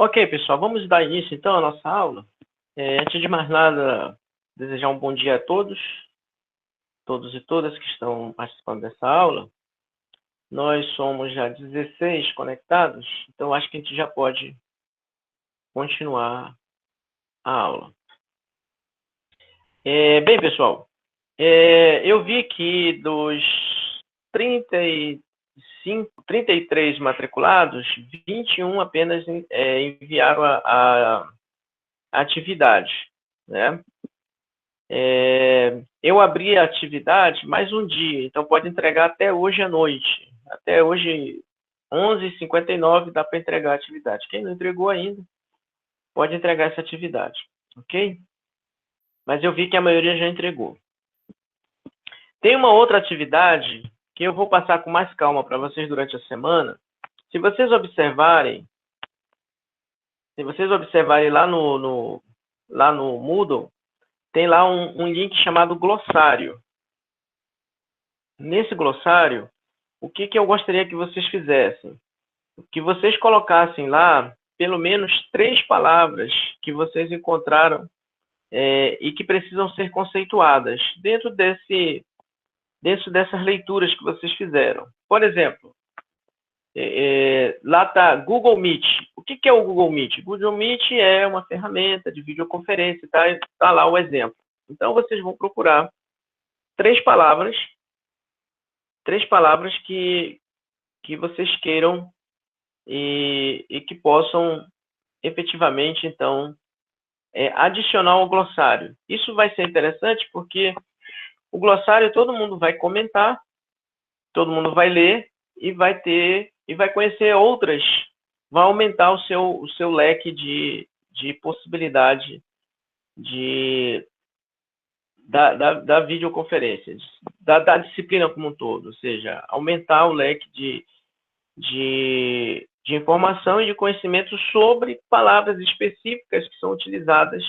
Ok, pessoal, vamos dar início então à nossa aula. Antes de mais nada, desejar um bom dia a todos e todas que estão participando dessa aula. Nós somos já 16 conectados, então acho que a gente já pode continuar a aula. Bem, pessoal, eu vi que dos 33 matriculados, 21 apenas enviaram a atividade, né? Eu abri a atividade mais um dia, então pode entregar até hoje à noite. Até hoje, 11h59, dá para entregar a atividade. Quem não entregou ainda, pode entregar essa atividade, ok? Mas eu vi que a maioria já entregou. Tem uma outra atividade que eu vou passar com mais calma para vocês durante a semana. Se vocês observarem lá no Moodle, tem lá um link chamado glossário. Nesse glossário, o que eu gostaria que vocês fizessem? Que vocês colocassem lá pelo menos 3 palavras que vocês encontraram e que precisam ser conceituadas dentro dessas leituras que vocês fizeram. Por exemplo, lá está Google Meet. O que é o Google Meet? Google Meet é uma ferramenta de videoconferência, tá lá o exemplo. Então, vocês vão procurar 3 palavras que vocês queiram e que possam efetivamente, então, adicionar ao glossário. Isso vai ser interessante porque o glossário todo mundo vai comentar, todo mundo vai ler e vai conhecer outras, vai aumentar o seu leque de possibilidade da videoconferência, da disciplina como um todo, ou seja, aumentar o leque de informação e de conhecimento sobre palavras específicas que são utilizadas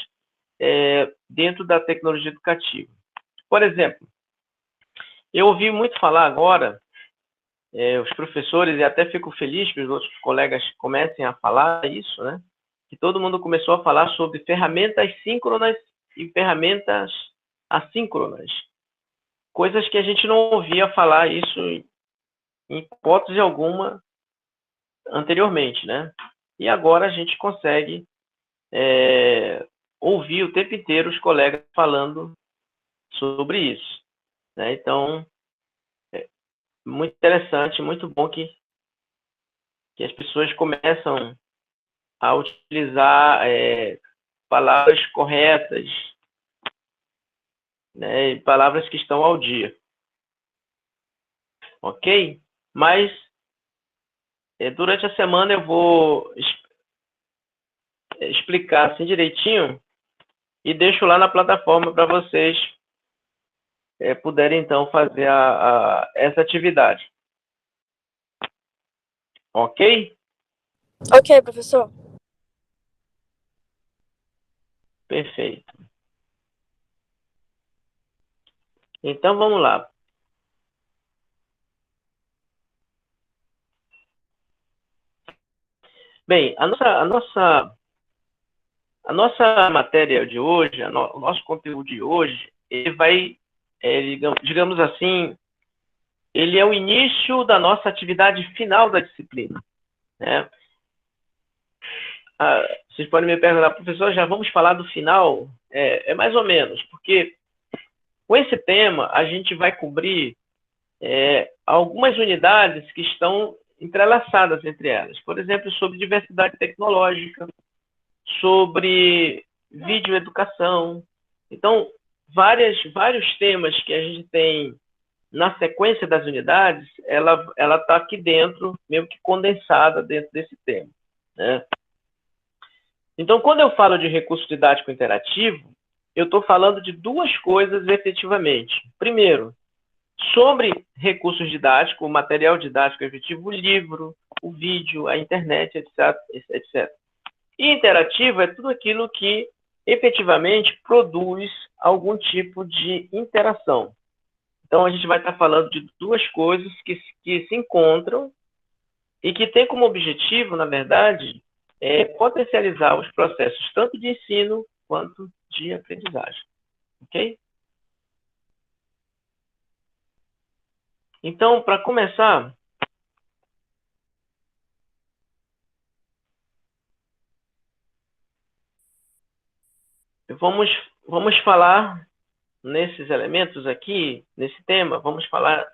dentro da tecnologia educativa. Por exemplo, eu ouvi muito falar agora, os professores, e até fico feliz que os outros colegas comecem a falar isso, né? Que todo mundo começou a falar sobre ferramentas síncronas e ferramentas assíncronas. Coisas que a gente não ouvia falar isso em hipótese alguma anteriormente, né? E agora a gente consegue ouvir o tempo inteiro os colegas falando sobre isso, né? Então, muito interessante, muito bom que as pessoas começam a utilizar palavras corretas, né? E palavras que estão ao dia, ok? Mas durante a semana eu vou explicar assim direitinho e deixo lá na plataforma para vocês puderem então fazer essa atividade. Ok? Ok, professor. Perfeito. Então vamos lá. Bem, a nossa matéria de hoje, o nosso conteúdo de hoje, ele vai, digamos assim, ele é o início da nossa atividade final da disciplina, né? Vocês podem me perguntar, professor, já vamos falar do final? É mais ou menos, porque com esse tema a gente vai cobrir algumas unidades que estão entrelaçadas entre elas. Por exemplo, sobre diversidade tecnológica, sobre videoeducação. Então, vários temas que a gente tem na sequência das unidades, ela está aqui dentro, meio que condensada dentro desse tema, né? Então, quando eu falo de recurso didático interativo, eu estou falando de 2 coisas efetivamente. Primeiro, sobre recursos didáticos, o material didático efetivo, o livro, o vídeo, a internet, etc. E interativo é tudo aquilo que efetivamente produz algum tipo de interação. Então, a gente vai estar falando de 2 coisas que se encontram e que têm como objetivo, na verdade, potencializar os processos tanto de ensino quanto de aprendizagem. Ok? Então, para começar, vamos falar nesses elementos aqui, nesse tema, vamos falar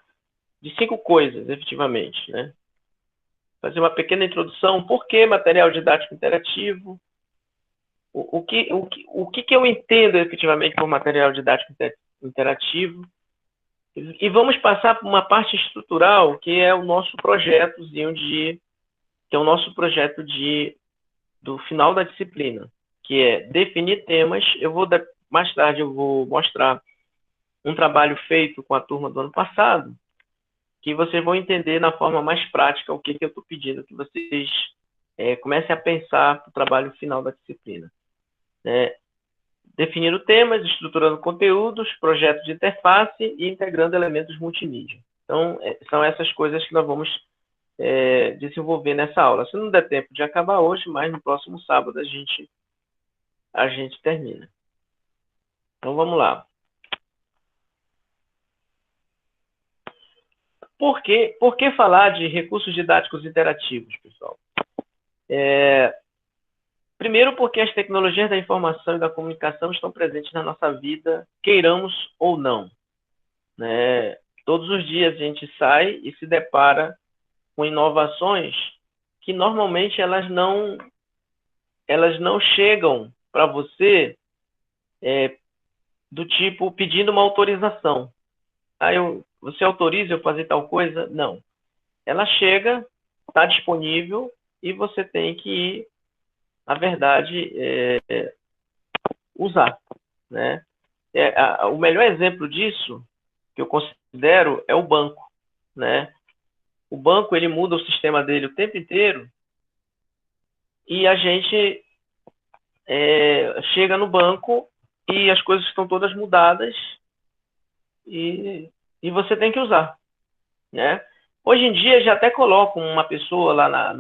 de 5 coisas, efetivamente, né? Fazer uma pequena introdução, por que material didático interativo, o que eu entendo efetivamente por material didático interativo, e vamos passar por uma parte estrutural, que é o nosso projetozinho que é o nosso projeto do final da disciplina, que é definir temas. Mais tarde eu vou mostrar um trabalho feito com a turma do ano passado, que vocês vão entender na forma mais prática o que eu estou pedindo, que vocês comecem a pensar para o trabalho final da disciplina. Definindo temas, estruturando conteúdos, projetos de interface e integrando elementos multimídia. Então, são essas coisas que nós vamos desenvolver nessa aula. Se não der tempo de acabar hoje, mas no próximo sábado a gente termina. Então, vamos lá. Por que falar de recursos didáticos interativos, pessoal? Primeiro, porque as tecnologias da informação e da comunicação estão presentes na nossa vida, queiramos ou não. Né? Todos os dias a gente sai e se depara com inovações que normalmente elas não chegam para você do tipo pedindo uma autorização. Você autoriza eu fazer tal coisa? Não. Ela chega, está disponível e você tem que, na verdade, usar. Né? O melhor exemplo disso, que eu considero, é o banco. Né? O banco ele muda o sistema dele o tempo inteiro e a gente chega no banco e as coisas estão todas mudadas e você tem que usar. Né? Hoje em dia já até colocam uma pessoa lá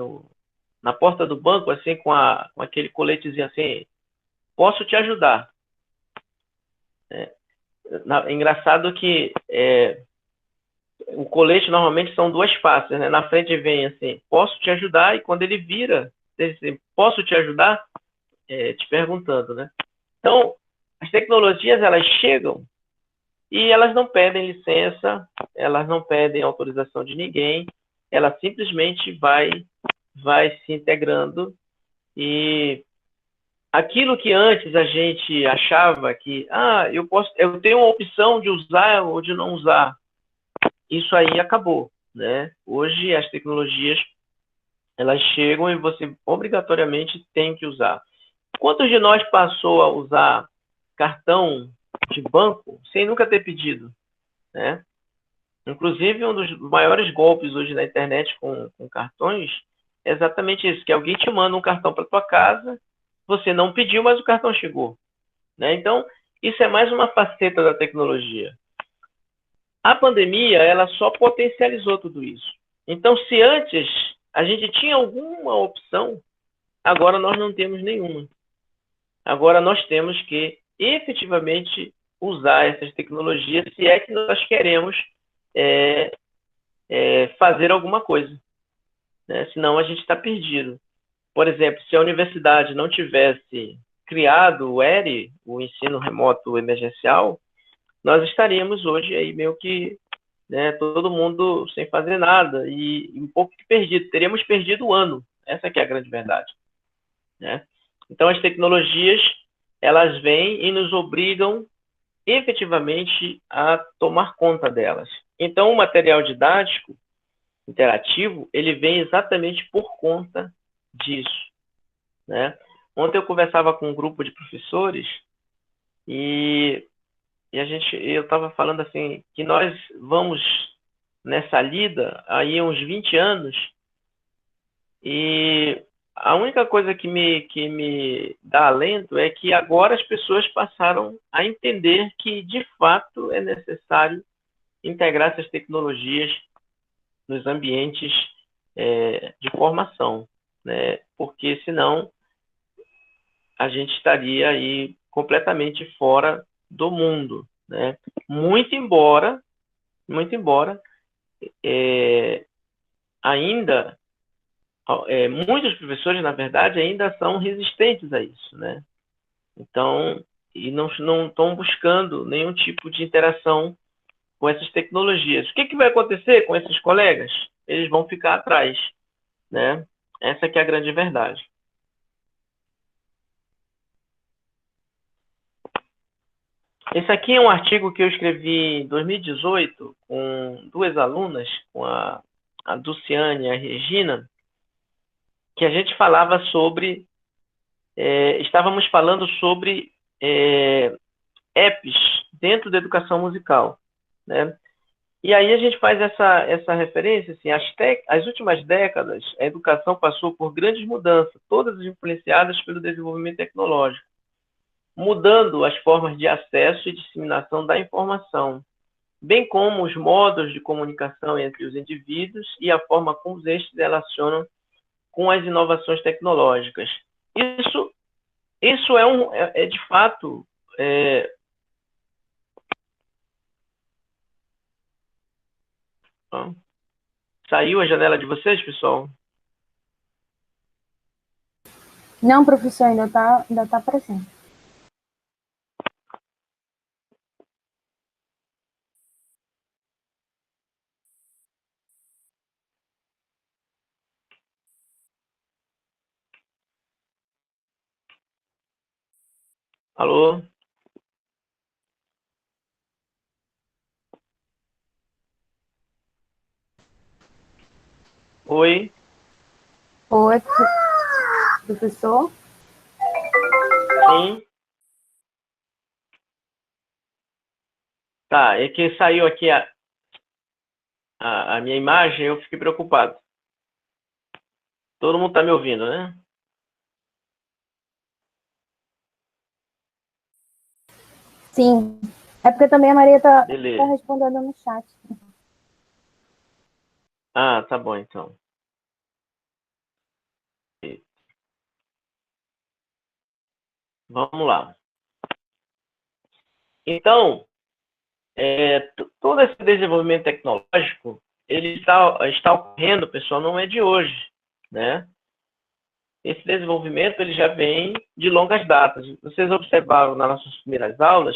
na porta do banco assim com aquele coletezinho assim, posso te ajudar. Engraçado que o colete normalmente são 2 faces, né? Na frente vem assim, posso te ajudar, e quando ele vira, assim, posso te ajudar? Te perguntando, né? Então, as tecnologias, elas chegam e elas não pedem licença, elas não pedem autorização de ninguém, ela simplesmente vai se integrando, e aquilo que antes a gente achava que, eu tenho uma opção de usar ou de não usar, isso aí acabou, né? Hoje as tecnologias, elas chegam e você obrigatoriamente tem que usar. Quantos de nós passou a usar cartão de banco sem nunca ter pedido? Né? Inclusive, um dos maiores golpes hoje na internet com cartões é exatamente isso, que alguém te manda um cartão para tua casa, você não pediu, mas o cartão chegou. Né? Então, isso é mais uma faceta da tecnologia. A pandemia, ela só potencializou tudo isso. Então, se antes a gente tinha alguma opção, agora nós não temos nenhuma. Agora nós temos que efetivamente usar essas tecnologias, se é que nós queremos fazer alguma coisa. Né? Senão a gente está perdido. Por exemplo, se a universidade não tivesse criado o ERE, o ensino remoto emergencial, nós estaríamos hoje aí meio que todo mundo sem fazer nada e um pouco perdido. Teríamos perdido o ano. Essa que é a grande verdade. Né? Então, as tecnologias, elas vêm e nos obrigam efetivamente a tomar conta delas. Então, o material didático interativo, ele vem exatamente por conta disso. Né? Ontem eu conversava com um grupo de professores e eu estava falando assim, que nós vamos nessa lida aí uns 20 anos e a única coisa que me dá alento é que agora as pessoas passaram a entender que, de fato, é necessário integrar essas tecnologias nos ambientes de formação. né? Porque senão a gente estaria aí completamente fora do mundo, né? Muito embora é, ainda muitos professores, na verdade, ainda são resistentes a isso, né? Então, e não estão buscando nenhum tipo de interação com essas tecnologias. O que vai acontecer com esses colegas? Eles vão ficar atrás, né? Essa que é a grande verdade. Esse aqui é um artigo que eu escrevi em 2018 com duas alunas, com a Dulciane e a Regina, que a gente falava sobre, estávamos falando sobre apps dentro da educação musical, né? E aí a gente faz essa referência, assim, as últimas décadas, a educação passou por grandes mudanças, todas influenciadas pelo desenvolvimento tecnológico, mudando as formas de acesso e disseminação da informação, bem como os modos de comunicação entre os indivíduos e a forma como estes se relacionam com as inovações tecnológicas. Isso é de fato é, saiu a janela de vocês, pessoal? Não, professor, ainda tá presente. Alô? Oi? Oi, professor? Sim? Tá, é que saiu aqui a minha imagem, eu fiquei preocupado. Todo mundo tá me ouvindo, né? Sim. É porque também a Maria tá Beleza. respondendo no chat. Ah, tá bom, então. Vamos lá. Então, todo esse desenvolvimento tecnológico, ele está ocorrendo, pessoal, não é de hoje, né? Esse desenvolvimento ele já vem de longas datas. Vocês observaram nas nossas primeiras aulas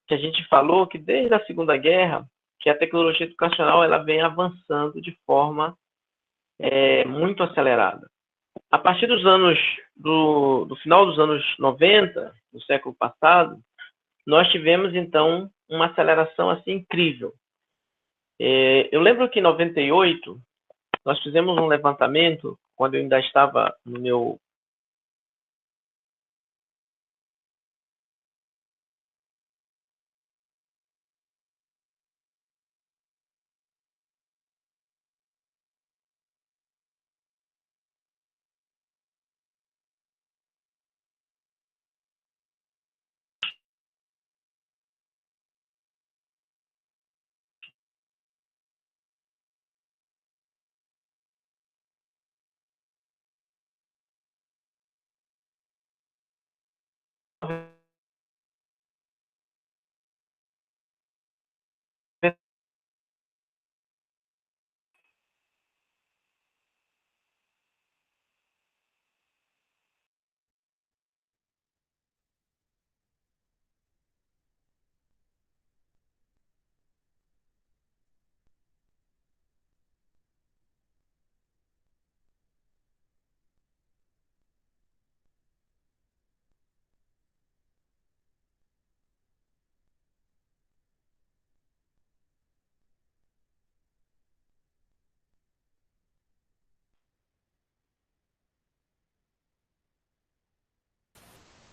que a gente falou que desde a Segunda Guerra que a tecnologia educacional ela vem avançando de forma muito acelerada. A partir do final dos anos 90, do século passado, nós tivemos então uma aceleração assim incrível. Eu lembro que em 98 nós fizemos um levantamento quando eu ainda estava no meu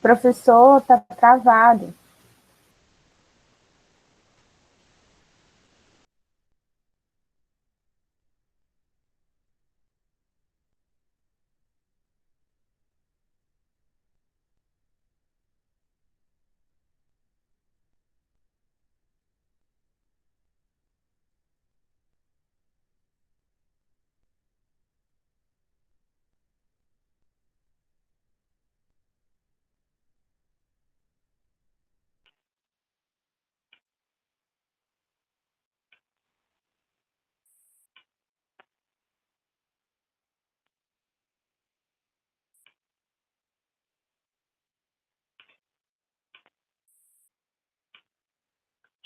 Professor, tá travado.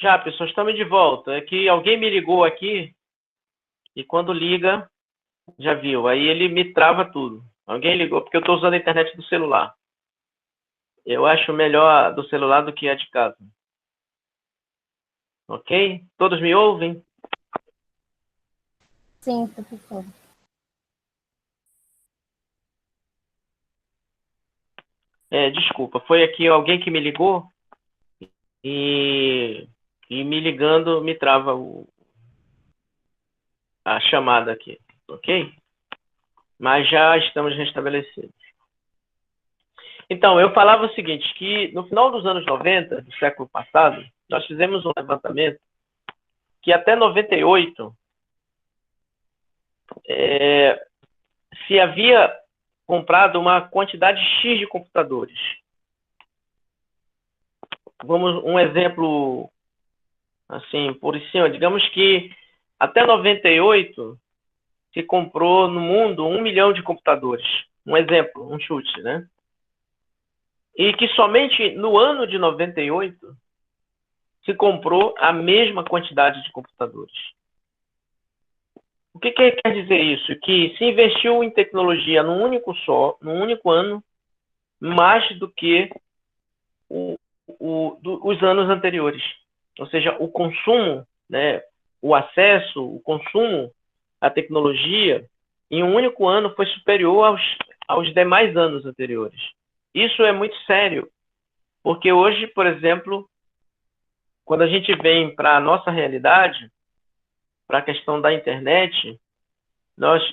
Já, pessoal, estamos de volta. É que alguém me ligou aqui e quando liga, já viu. Aí ele me trava tudo. Alguém ligou porque eu estou usando a internet do celular. Eu acho melhor a do celular do que a de casa. Ok? Todos me ouvem? Sim, professor. Desculpa, foi aqui alguém que me ligou e, e me ligando me trava a chamada aqui, ok? Mas já estamos restabelecidos. Então, eu falava o seguinte, que no final dos anos 90, do século passado, nós fizemos um levantamento que até 98 se havia comprado uma quantidade X de computadores. Vamos, um exemplo, assim, por cima, digamos que até 98 se comprou no mundo 1 milhão de computadores. Um exemplo, um chute, né? E que somente no ano de 98 se comprou a mesma quantidade de computadores. O que quer dizer isso? Que se investiu em tecnologia num único ano, mais do que os anos anteriores. Ou seja, o consumo, né, o acesso, o consumo à tecnologia, em um único ano foi superior aos demais anos anteriores. Isso é muito sério, porque hoje, por exemplo, quando a gente vem para a nossa realidade, para a questão da internet,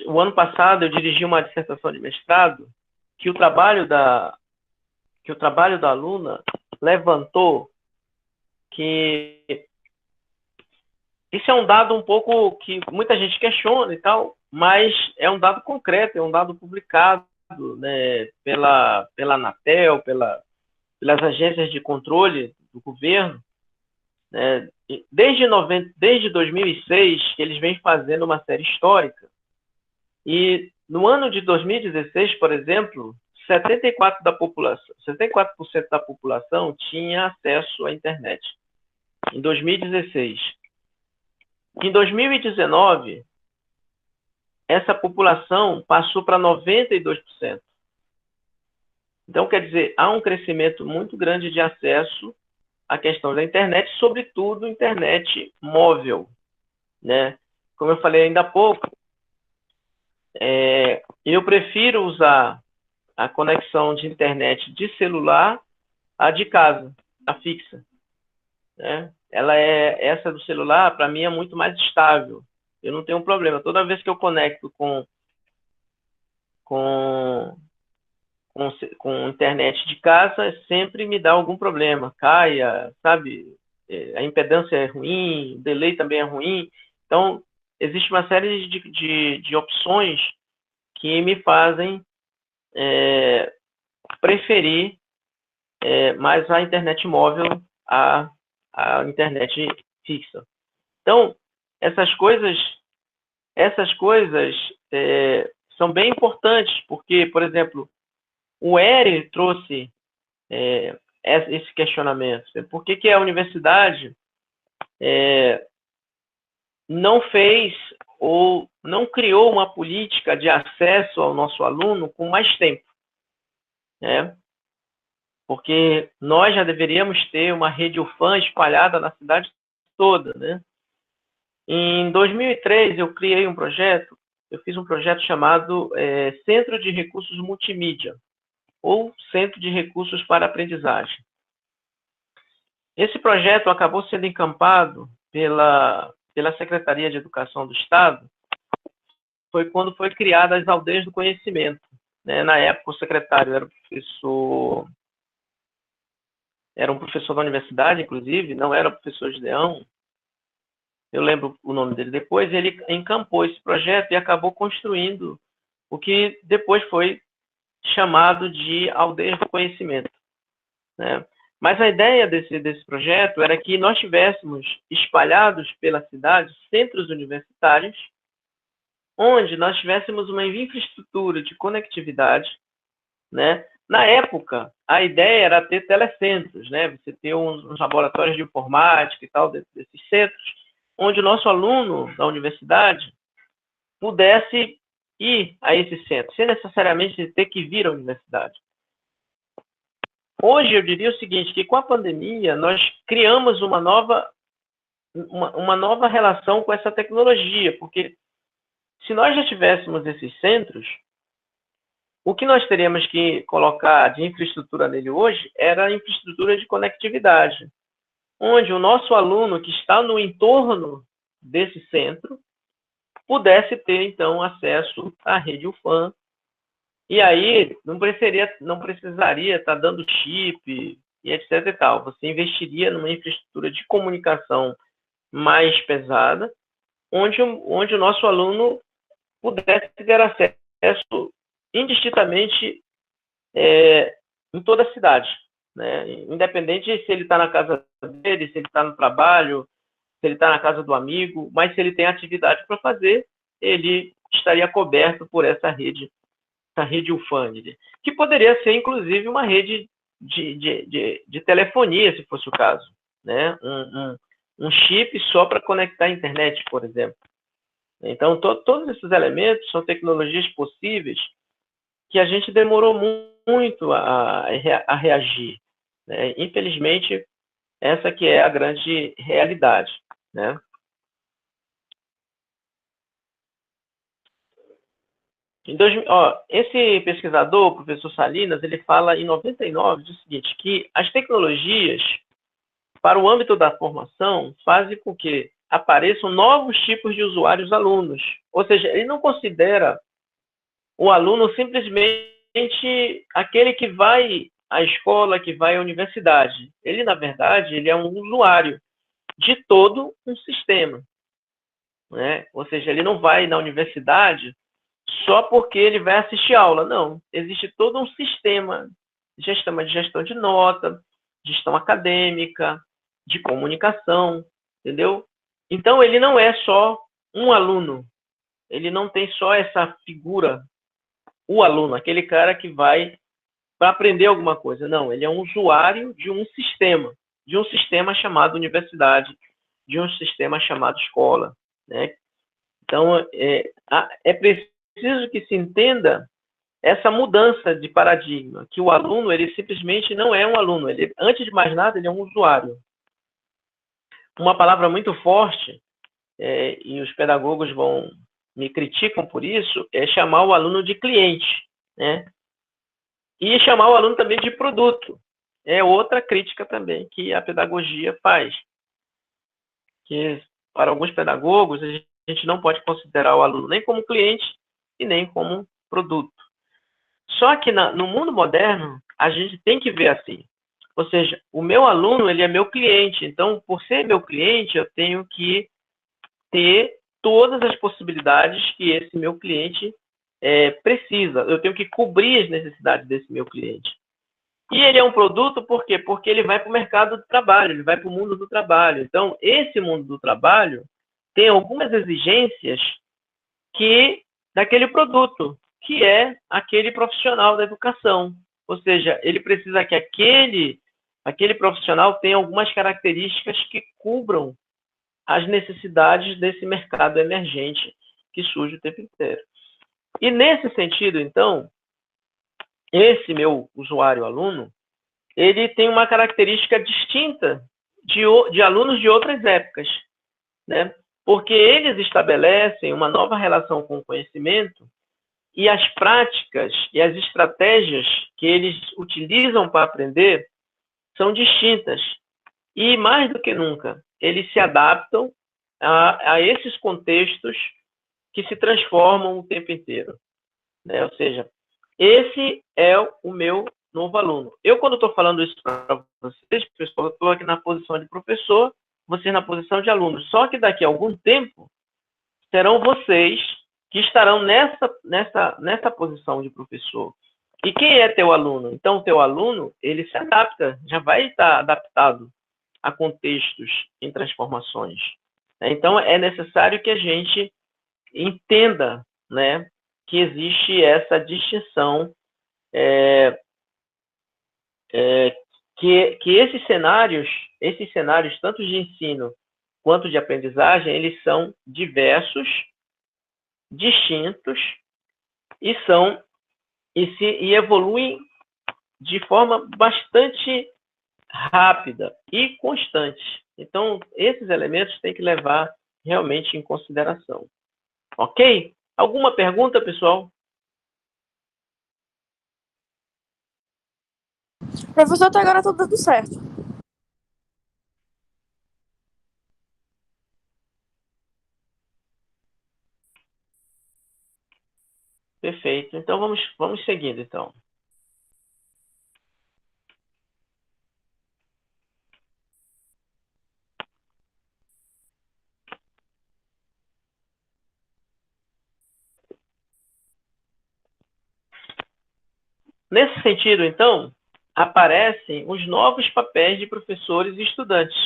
o ano passado eu dirigi uma dissertação de mestrado que o trabalho da aluna levantou que isso é um dado um pouco que muita gente questiona e tal, mas é um dado concreto, é um dado publicado, né, pela Anatel, pelas agências de controle do governo, né, desde 2006 que eles vêm fazendo uma série histórica. E no ano de 2016, por exemplo, 74% da população tinha acesso à internet. Em 2016. Em 2019, essa população passou para 92%. Então, quer dizer, há um crescimento muito grande de acesso à questão da internet, sobretudo internet móvel, né? Como eu falei ainda há pouco, eu prefiro usar a conexão de internet de celular à de casa, a fixa, né? Essa do celular, para mim, é muito mais estável. Eu não tenho um problema. Toda vez que eu conecto com internet de casa, sempre me dá algum problema. Caia, sabe? A impedância é ruim, o delay também é ruim. Então, existe uma série de opções que me fazem preferir mais a internet móvel à internet fixa. Então, essas coisas são bem importantes, porque, por exemplo, o ERE trouxe esse questionamento. Por que a universidade não fez ou não criou uma política de acesso ao nosso aluno com mais tempo? Né? Porque nós já deveríamos ter uma rede UFAM espalhada na cidade toda, né? Em 2003, eu fiz um projeto chamado Centro de Recursos Multimídia, ou Centro de Recursos para Aprendizagem. Esse projeto acabou sendo encampado pela Secretaria de Educação do Estado, foi quando foi criada as aldeias do conhecimento. Né? Na época, o secretário era um professor da universidade, inclusive, não era o professor Gideão, eu lembro o nome dele depois, ele encampou esse projeto e acabou construindo o que depois foi chamado de Aldeias do Conhecimento. Né? Mas a ideia desse projeto era que nós tivéssemos espalhados pela cidade centros universitários, onde nós tivéssemos uma infraestrutura de conectividade, né, Na época, a ideia era ter telecentros, né? Você ter uns laboratórios de informática e tal, desses centros, onde o nosso aluno da universidade pudesse ir a esse centro, sem necessariamente ter que vir à universidade. Hoje, eu diria o seguinte, que com a pandemia, nós criamos uma nova relação com essa tecnologia, porque se nós já tivéssemos esses centros, o que nós teríamos que colocar de infraestrutura nele hoje era a infraestrutura de conectividade, onde o nosso aluno que está no entorno desse centro pudesse ter, então, acesso à rede UFAM. E aí não precisaria estar dando chip e etc e tal. Você investiria numa infraestrutura de comunicação mais pesada, onde o nosso aluno pudesse ter acesso indistintamente em toda a cidade, né? Independente se ele está na casa dele, se ele está no trabalho, se ele está na casa do amigo, mas se ele tem atividade para fazer, ele estaria coberto por essa rede UFAM, que poderia ser, inclusive, uma rede de telefonia, se fosse o caso, né? Um chip só para conectar a internet, por exemplo. Então, todos esses elementos são tecnologias possíveis que a gente demorou muito a reagir, né? Infelizmente, essa que é a grande realidade, né? Esse pesquisador, o professor Salinas, ele fala em 99 o seguinte, que as tecnologias para o âmbito da formação fazem com que apareçam novos tipos de usuários alunos. Ou seja, ele não considera o aluno simplesmente aquele que vai à escola, que vai à universidade. Ele, na verdade, ele é um usuário de todo um sistema, né? Ou seja, ele não vai na universidade só porque ele vai assistir aula. Não, existe todo um sistema de gestão de nota, gestão acadêmica, de comunicação, entendeu? Então, ele não é só um aluno, ele não tem só essa figura, o aluno, aquele cara que vai para aprender alguma coisa. Não, ele é um usuário de um sistema chamado universidade, de um sistema chamado escola, né? Então, é preciso que se entenda essa mudança de paradigma, que o aluno, ele simplesmente não é um aluno, ele, antes de mais nada, ele é um usuário. Uma palavra muito forte, e os pedagogos me criticam por isso, é chamar o aluno de cliente, né? E chamar o aluno também de produto. É outra crítica também que a pedagogia faz. Que, para alguns pedagogos, a gente não pode considerar o aluno nem como cliente e nem como produto. Só que no mundo moderno, a gente tem que ver assim. Ou seja, o meu aluno, ele é meu cliente. Então, por ser meu cliente, eu tenho que ter todas as possibilidades que esse meu cliente precisa. Eu tenho que cobrir as necessidades desse meu cliente. E ele é um produto por quê? Porque ele vai para o mercado do trabalho, ele vai para o mundo do trabalho. Então, esse mundo do trabalho tem algumas exigências daquele produto, que é aquele profissional da educação. Ou seja, ele precisa que aquele profissional tenha algumas características que cubram as necessidades desse mercado emergente que surge o tempo inteiro. E nesse sentido, então, esse meu usuário aluno, ele tem uma característica distinta de alunos de outras épocas, né? Porque eles estabelecem uma nova relação com o conhecimento e as práticas e as estratégias que eles utilizam para aprender são distintas. E, mais do que nunca, eles se adaptam a esses contextos que se transformam o tempo inteiro, né? Ou seja, esse é o meu novo aluno. Eu, quando estou falando isso para vocês, pessoal, eu estou aqui na posição de professor, vocês na posição de aluno. Só que daqui a algum tempo, serão vocês que estarão nessa posição de professor. E quem é teu aluno? Então, o teu aluno, ele se adapta, já vai estar adaptado a contextos em transformações. Então, é necessário que a gente entenda, né, que existe essa distinção que esses cenários, tanto de ensino quanto de aprendizagem, eles são diversos, distintos e evoluem de forma bastante rápida e constante. Então, esses elementos tem que levar realmente em consideração. Ok? Alguma pergunta, pessoal? Professor, até agora tá dando certo. Perfeito. Então, vamos seguindo, então. Nesse sentido, então, aparecem os novos papéis de professores e estudantes.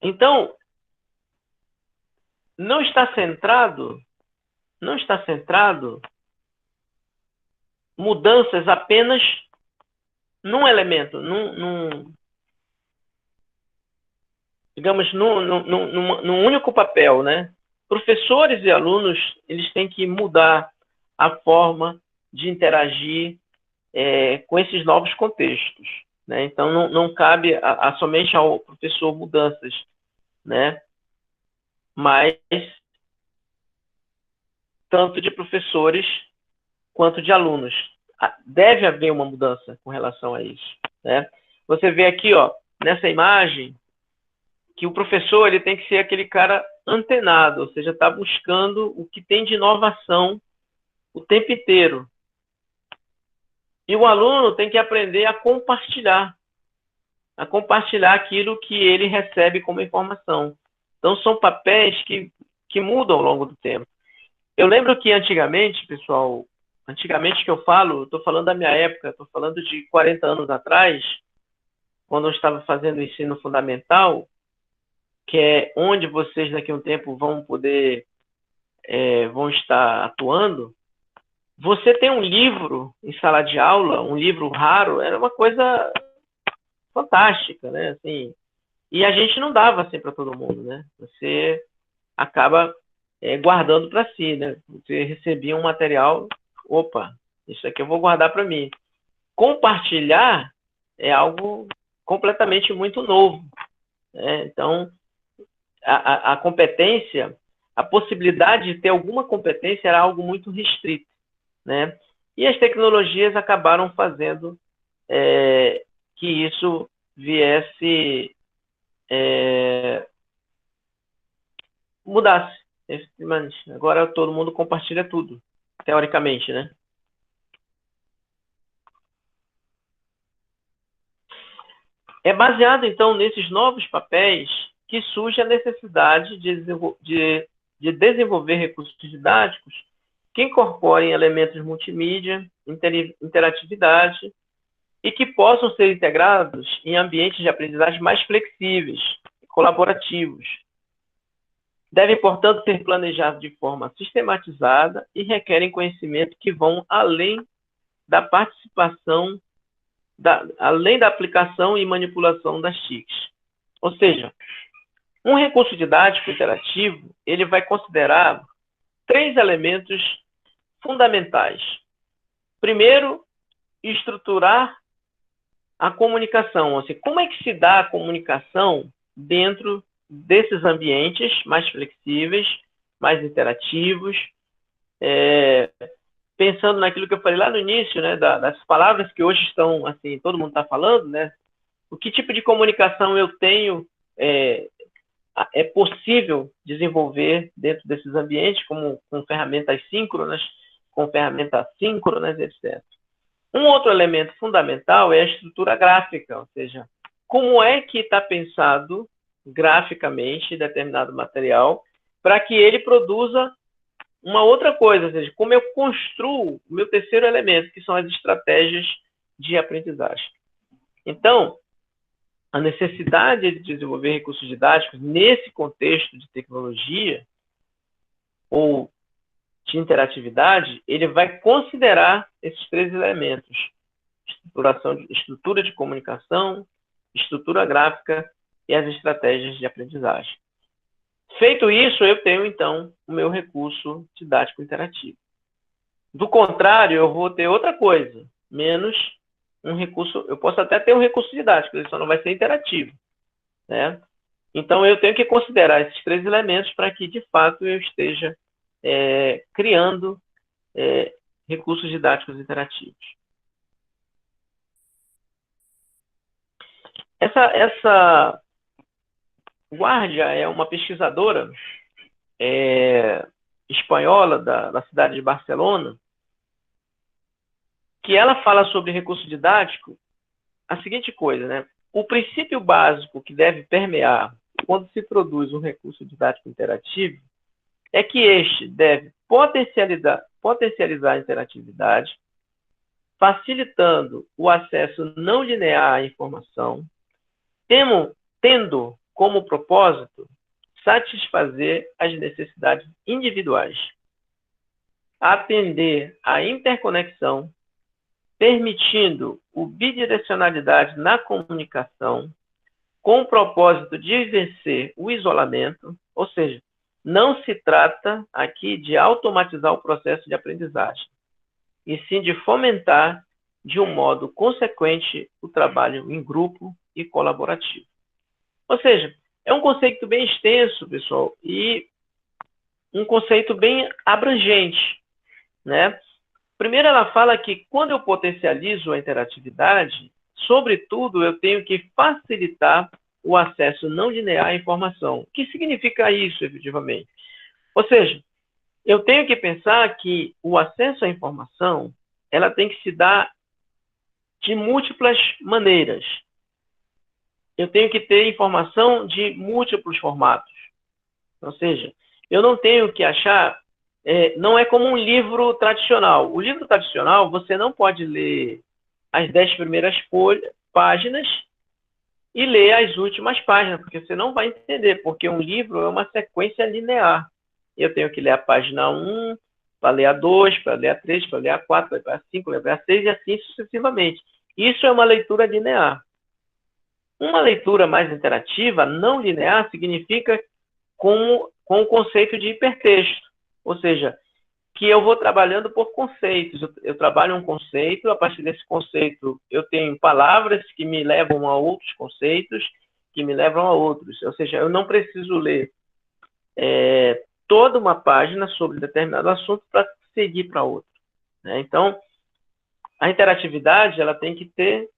Então, não está centrado mudanças apenas num elemento, digamos, num único papel, né? Professores e alunos, eles têm que mudar a forma de interagir com esses novos contextos, né? Então, não cabe somente ao professor mudanças, né? Mas tanto de professores quanto de alunos. Deve haver uma mudança com relação a isso, né? Você vê aqui, ó, nessa imagem, que o professor ele tem que ser aquele cara antenado, ou seja, está buscando o que tem de inovação o tempo inteiro. E o aluno tem que aprender a compartilhar aquilo que ele recebe como informação. Então, são papéis que mudam ao longo do tempo. Eu lembro que antigamente, pessoal, que eu falo, estou falando da minha época, estou falando de 40 anos atrás, quando eu estava fazendo o ensino fundamental, que é onde vocês daqui a um tempo vão poder, vão estar atuando, você tem um livro em sala de aula, um livro raro, era uma coisa fantástica, né? Assim, e a gente não dava assim para todo mundo, né? Você acaba guardando para si, né? Você recebia um material, opa, isso aqui eu vou guardar para mim. Compartilhar é algo completamente muito novo, né? Então, a competência, a possibilidade de ter alguma competência era algo muito restrito, né? E as tecnologias acabaram fazendo que isso viesse mudasse. Agora todo mundo compartilha tudo, teoricamente, né? É baseado, então, nesses novos papéis que surge a necessidade de desenvolver recursos didáticos que incorporem elementos multimídia, interatividade e que possam ser integrados em ambientes de aprendizagem mais flexíveis e colaborativos. Devem, portanto, ser planejados de forma sistematizada e requerem conhecimento que vão além da participação, além da aplicação e manipulação das TICs. Ou seja, um recurso didático interativo, ele vai considerar 3 elementos fundamentais. Primeiro, estruturar a comunicação. Ou seja, como é que se dá a comunicação dentro desses ambientes mais flexíveis, mais interativos, pensando naquilo que eu falei lá no início, né, das palavras que hoje estão, assim, todo mundo está falando, né, o que tipo de comunicação eu tenho, é possível desenvolver dentro desses ambientes, como com ferramentas síncronas, com ferramentas assíncronas, etc. Um outro elemento fundamental é a estrutura gráfica, ou seja, como é que está pensado graficamente determinado material para que ele produza uma outra coisa, ou seja, como eu construo o meu terceiro elemento, que são as estratégias de aprendizagem. Então, a necessidade de desenvolver recursos didáticos nesse contexto de tecnologia ou de interatividade, ele vai considerar esses 3 elementos. estrutura de comunicação, estrutura gráfica e as estratégias de aprendizagem. Feito isso, eu tenho, então, o meu recurso didático interativo. Do contrário, eu vou ter outra coisa, menos um recurso. Eu posso até ter um recurso didático, ele só não vai ser interativo, né? Então, eu tenho que considerar esses 3 elementos para que, de fato, eu esteja criando recursos didáticos interativos. Essa Guardia é uma pesquisadora espanhola da cidade de Barcelona, que ela fala sobre recurso didático a seguinte coisa, né? O princípio básico que deve permear quando se produz um recurso didático interativo é que este deve potencializar a interatividade, facilitando o acesso não linear à informação, tendo como propósito satisfazer as necessidades individuais, atender à interconexão, permitindo o bidirecionalidade na comunicação, com o propósito de vencer o isolamento, ou seja, não se trata aqui de automatizar o processo de aprendizagem, e sim de fomentar de um modo consequente o trabalho em grupo e colaborativo. Ou seja, é um conceito bem extenso, pessoal, e um conceito bem abrangente, né? Primeiro, ela fala que quando eu potencializo a interatividade, sobretudo, eu tenho que facilitar o acesso não linear à informação. O que significa isso, efetivamente? Ou seja, eu tenho que pensar que o acesso à informação, ela tem que se dar de múltiplas maneiras. Eu tenho que ter informação de múltiplos formatos. Ou seja, eu não tenho que achar... não é como um livro tradicional. O livro tradicional, você não pode ler as 10 primeiras páginas e ler as últimas páginas, porque você não vai entender, porque um livro é uma sequência linear. Eu tenho que ler a página 1, para ler a 2, para ler a 3, para ler a 4, para ler a 5, para ler a 6 e assim sucessivamente. Isso é uma leitura linear. Uma leitura mais interativa, não linear, significa com o conceito de hipertexto. Ou seja, que eu vou trabalhando por conceitos. Eu trabalho um conceito, a partir desse conceito eu tenho palavras que me levam a outros conceitos, que me levam a outros. Ou seja, eu não preciso ler toda uma página sobre determinado assunto para seguir para outro, né? Então, a interatividade ela tem que ter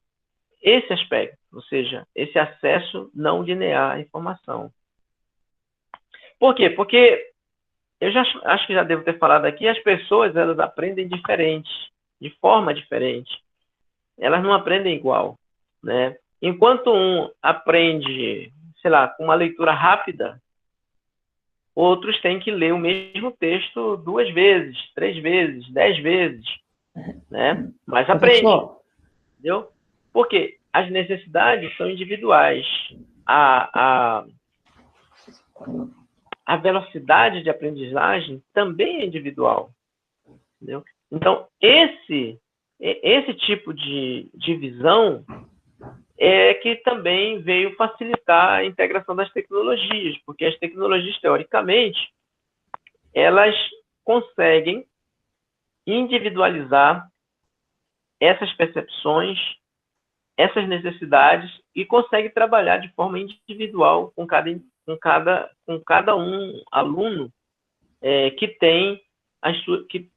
esse aspecto, ou seja, esse acesso não linear à informação. Por quê? Porque eu acho que já devo ter falado aqui, as pessoas elas aprendem diferente, de forma diferente. Elas não aprendem igual, né? Enquanto um aprende, sei lá, com uma leitura rápida, outros têm que ler o mesmo texto 2 vezes, 3 vezes, 10 vezes, né? Mas aprende, entendeu? Porque as necessidades são individuais. A velocidade de aprendizagem também é individual, entendeu? Então, esse tipo de visão é que também veio facilitar a integração das tecnologias, porque as tecnologias, teoricamente, elas conseguem individualizar essas percepções, essas necessidades e conseguem trabalhar de forma individual com cada um aluno que tem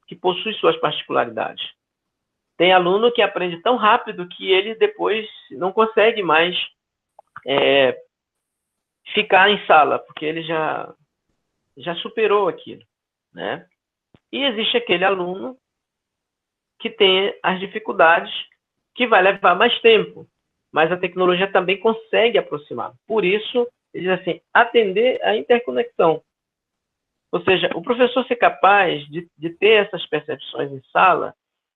que possui suas particularidades. Tem aluno que aprende tão rápido que ele depois não consegue mais ficar em sala, porque ele já superou aquilo, né? E existe aquele aluno que tem as dificuldades que vai levar mais tempo, mas a tecnologia também consegue aproximar. Por isso, ele diz assim, atender à interconexão. Ou seja, o professor ser capaz de ter essas percepções em sala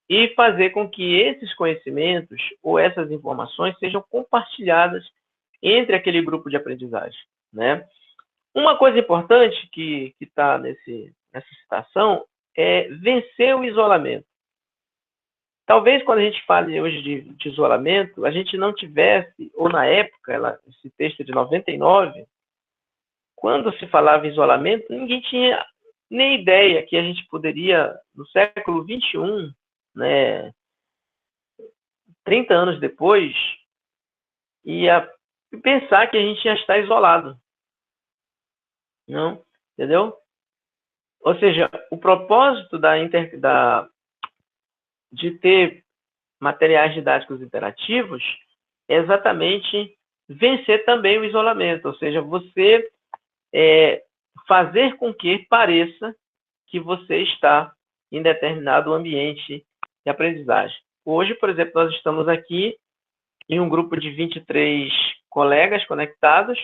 e fazer com que esses conhecimentos ou essas informações sejam compartilhadas entre aquele grupo de aprendizagem, né? Uma coisa importante que está nessa citação é vencer o isolamento. talvez quando a gente fale hoje de isolamento, a gente não tivesse, ou na época, esse texto é de 99, quando se falava em isolamento, ninguém tinha nem ideia que a gente poderia, no século XXI, né, 30 anos depois, ia pensar que a gente ia estar isolado. Não, entendeu? Ou seja, o propósito de ter materiais didáticos interativos é exatamente vencer também o isolamento, ou seja, você fazer com que pareça que você está em determinado ambiente de aprendizagem. Hoje, por exemplo, nós estamos aqui em um grupo de 23 colegas conectados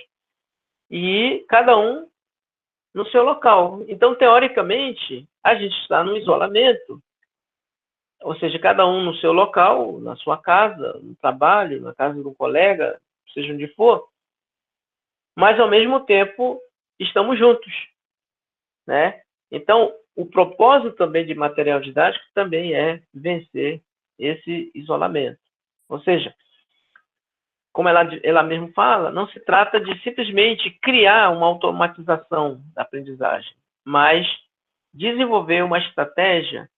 e cada um no seu local. Então, teoricamente, a gente está no isolamento, ou seja, cada um no seu local, na sua casa, no trabalho, na casa de um colega, seja onde for, mas, ao mesmo tempo, estamos juntos, né? Então, o propósito também de material didático também é vencer esse isolamento. Ou seja, como ela mesma fala, não se trata de simplesmente criar uma automatização da aprendizagem, mas desenvolver uma estratégia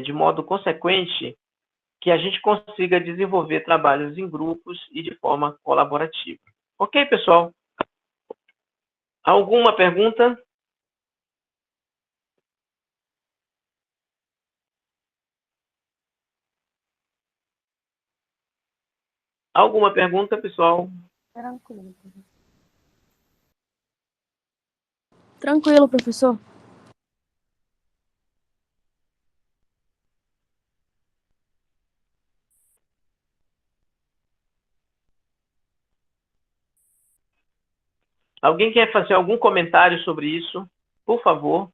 de modo consequente que a gente consiga desenvolver trabalhos em grupos e de forma colaborativa. Ok, pessoal? Alguma pergunta? Alguma pergunta, pessoal? Tranquilo. Tranquilo, professor. Alguém quer fazer algum comentário sobre isso? Por favor.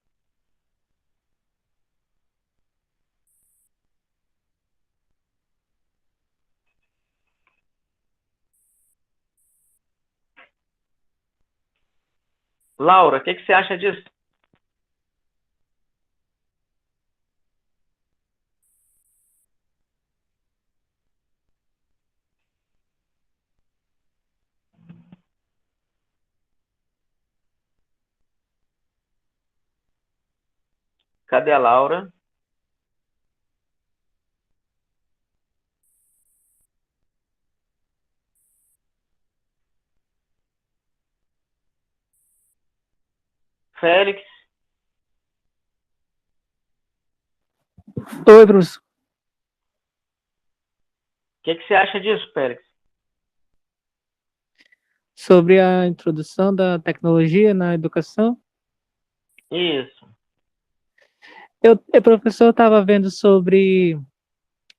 Laura, o que você acha disso? Cadê a Laura? Félix? Oi, professor. O que você acha disso, Félix? Sobre a introdução da tecnologia na educação. Isso. O professor estava vendo sobre,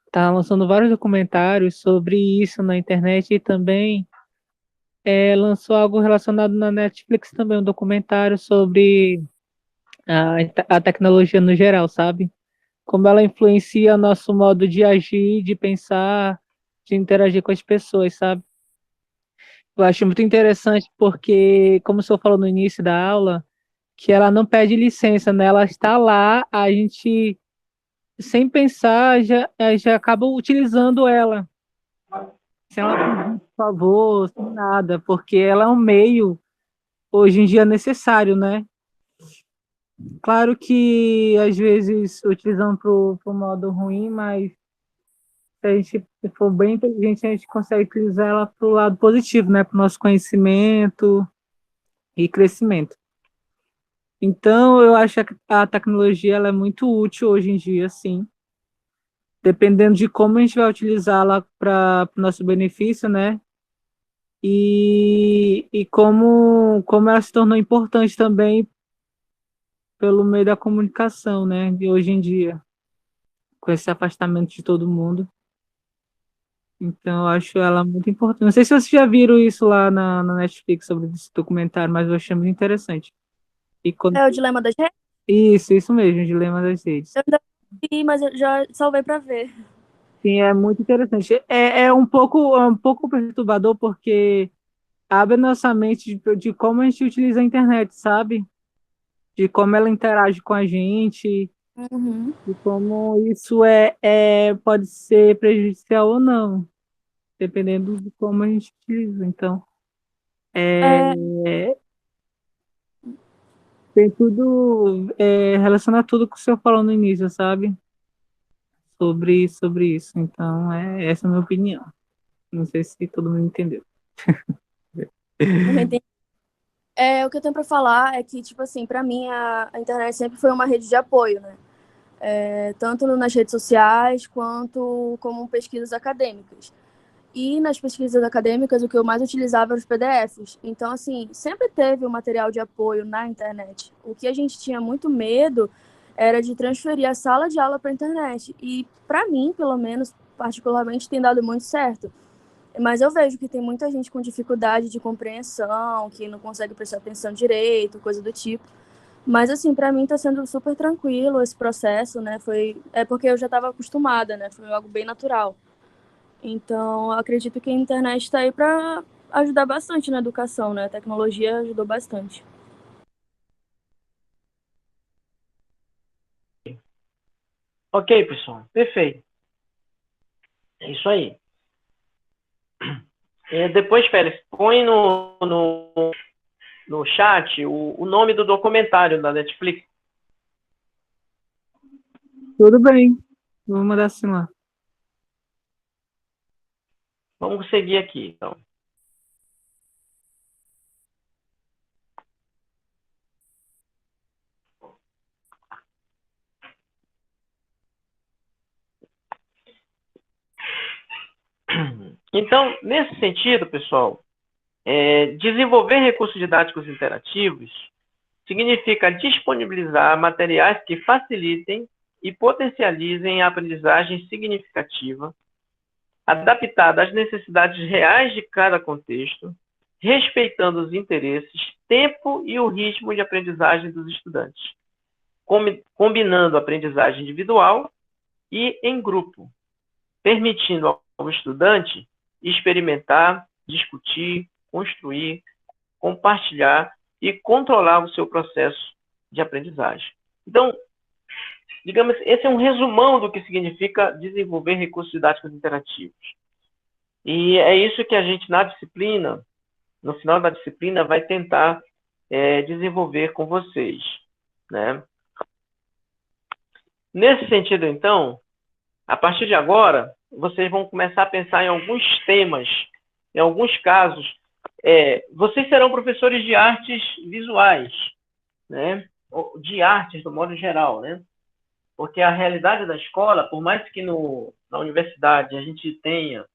está lançando vários documentários sobre isso na internet e também lançou algo relacionado na Netflix também, um documentário sobre a tecnologia no geral, sabe? Como ela influencia nosso modo de agir, de pensar, de interagir com as pessoas, sabe? Eu acho muito interessante porque, como o senhor falou no início da aula, que ela não pede licença, né? Ela está lá, a gente, sem pensar, já acaba utilizando ela, sem ela pedir por favor, sem nada, porque ela é um meio, hoje em dia, necessário, né? Claro que, às vezes, utilizando para o modo ruim, mas se a gente for bem inteligente, a gente consegue utilizar ela para o lado positivo, né? Para o nosso conhecimento e crescimento. Então, eu acho que a tecnologia ela é muito útil hoje em dia, sim. Dependendo de como a gente vai utilizá-la para o nosso benefício, né? E como ela se tornou importante também pelo meio da comunicação, né? De hoje em dia, com esse afastamento de todo mundo. Então, eu acho ela muito importante. Não sei se vocês já viram isso lá na Netflix sobre esse documentário, mas eu achei muito interessante. E É o Dilema das Redes? Isso mesmo, o Dilema das Redes. Eu ainda não vi, mas eu já salvei pra ver. Sim, é muito interessante. É um pouco perturbador porque abre nossa mente de como a gente utiliza a internet, sabe? De como ela interage com a gente. Uhum. e como isso pode ser prejudicial ou não, dependendo de como a gente utiliza. Então, é, É, tem tudo, relaciona tudo com o que o senhor falou no início, sabe? Sobre isso. Então, essa é a minha opinião. Não sei se todo mundo entendeu. eu entendi. O que eu tenho para falar é que, tipo assim, para mim a internet sempre foi uma rede de apoio, né? Tanto nas redes sociais quanto como pesquisas acadêmicas. E nas pesquisas acadêmicas, o que eu mais utilizava eram os PDFs. Então, assim, sempre teve um material de apoio na internet. O que a gente tinha muito medo era de transferir a sala de aula para a internet. E, para mim, pelo menos, particularmente, tem dado muito certo. Mas eu vejo que tem muita gente com dificuldade de compreensão, que não consegue prestar atenção direito, coisa do tipo. Mas, assim, para mim está sendo super tranquilo esse processo, né? É porque eu já estava acostumada, né? Foi algo bem natural. Então, eu acredito que a internet está aí para ajudar bastante na educação, né? A tecnologia ajudou bastante. Ok, pessoal, perfeito. É isso aí. Depois, Félix, põe no chat o nome do documentário da Netflix. Tudo bem. Vou mandar assim lá. Vamos seguir aqui, então. Então, nesse sentido, pessoal, desenvolver recursos didáticos interativos significa disponibilizar materiais que facilitem e potencializem a aprendizagem significativa, adaptada às necessidades reais de cada contexto, respeitando os interesses, tempo e o ritmo de aprendizagem dos estudantes, combinando a aprendizagem individual e em grupo, permitindo ao estudante experimentar, discutir, construir, compartilhar e controlar o seu processo de aprendizagem. Então, digamos, esse é um resumão do que significa desenvolver recursos didáticos interativos. E é isso que a gente, na disciplina, no final da disciplina, vai tentar desenvolver com vocês, né? Nesse sentido, então, a partir de agora, vocês vão começar a pensar em alguns temas, em alguns casos. Vocês serão professores de artes visuais, né? De artes, do modo geral, né? Porque a realidade da escola, por mais que na universidade a gente tenha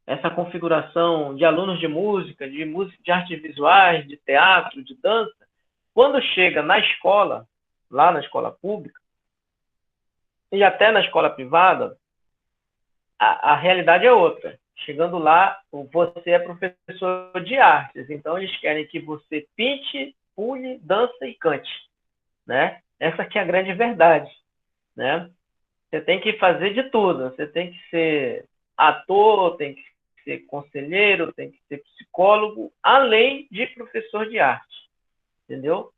essa configuração de alunos de música, de artes visuais, de teatro, de dança, quando chega na escola, lá na escola pública, e até na escola privada, a realidade é outra. Chegando lá, você é professor de artes, então eles querem que você pinte, pule, dança e cante, né? Essa que é a grande verdade, né? Você tem que fazer de tudo. Você tem que ser ator, tem que ser conselheiro, tem que ser psicólogo, além de professor de arte, entendeu?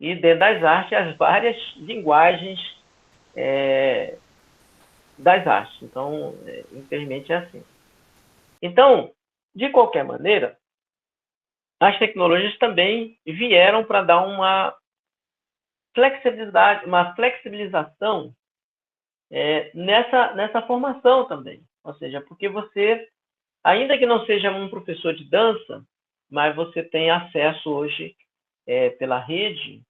E dentro das artes, as várias linguagens das artes. Então, infelizmente é assim. Então, de qualquer maneira, as tecnologias também vieram para dar uma flexibilidade, uma flexibilização nessa formação também. Ou seja, porque você, ainda que não seja um professor de dança, mas você tem acesso hoje pela rede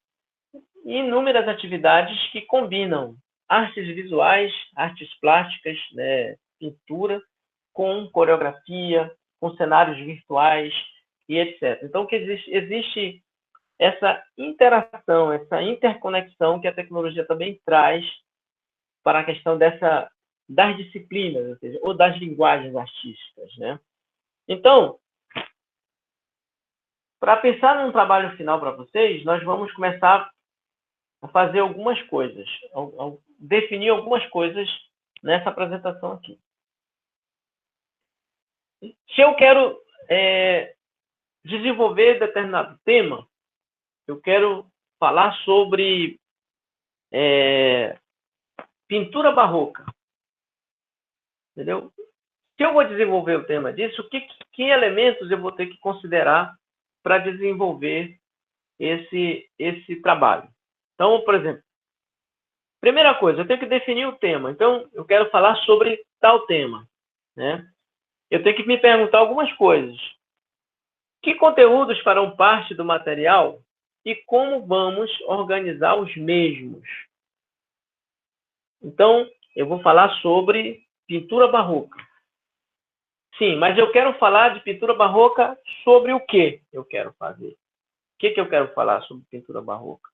inúmeras atividades que combinam artes visuais, artes plásticas, né, pintura, com coreografia, com cenários virtuais e etc. Então, que existe essa interação, essa interconexão que a tecnologia também traz para a questão das disciplinas, ou seja, ou das linguagens artísticas, né? Então, para pensar num trabalho final para vocês, nós vamos começar a fazer algumas coisas, definir algumas coisas nessa apresentação aqui. Se eu quero desenvolver determinado tema, eu quero falar sobre pintura barroca. Entendeu? Se eu vou desenvolver o tema disso, que elementos eu vou ter que considerar para desenvolver esse trabalho? Então, por exemplo, primeira coisa, eu tenho que definir o tema. Então, eu quero falar sobre tal tema, né? Eu tenho que me perguntar algumas coisas. Que conteúdos farão parte do material e como vamos organizar os mesmos? Então, eu vou falar sobre pintura barroca. Sim, mas eu quero falar de pintura barroca sobre o que eu quero fazer? O que eu quero falar sobre pintura barroca?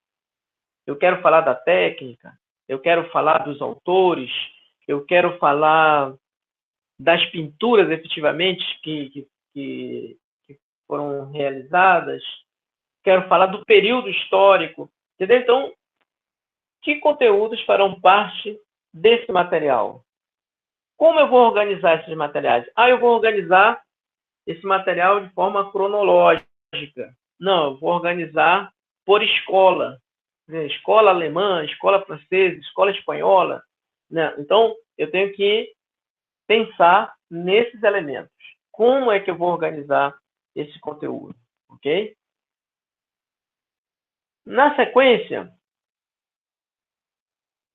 Eu quero falar da técnica, eu quero falar dos autores, eu quero falar das pinturas efetivamente que foram realizadas, quero falar do período histórico, entendeu? Então, que conteúdos farão parte desse material? Como eu vou organizar esses materiais? Eu vou organizar esse material de forma cronológica. Não, eu vou organizar por escola. Escola alemã, escola francesa, escola espanhola. Né? Então, eu tenho que pensar nesses elementos. Como é que eu vou organizar esse conteúdo? Ok? Na sequência,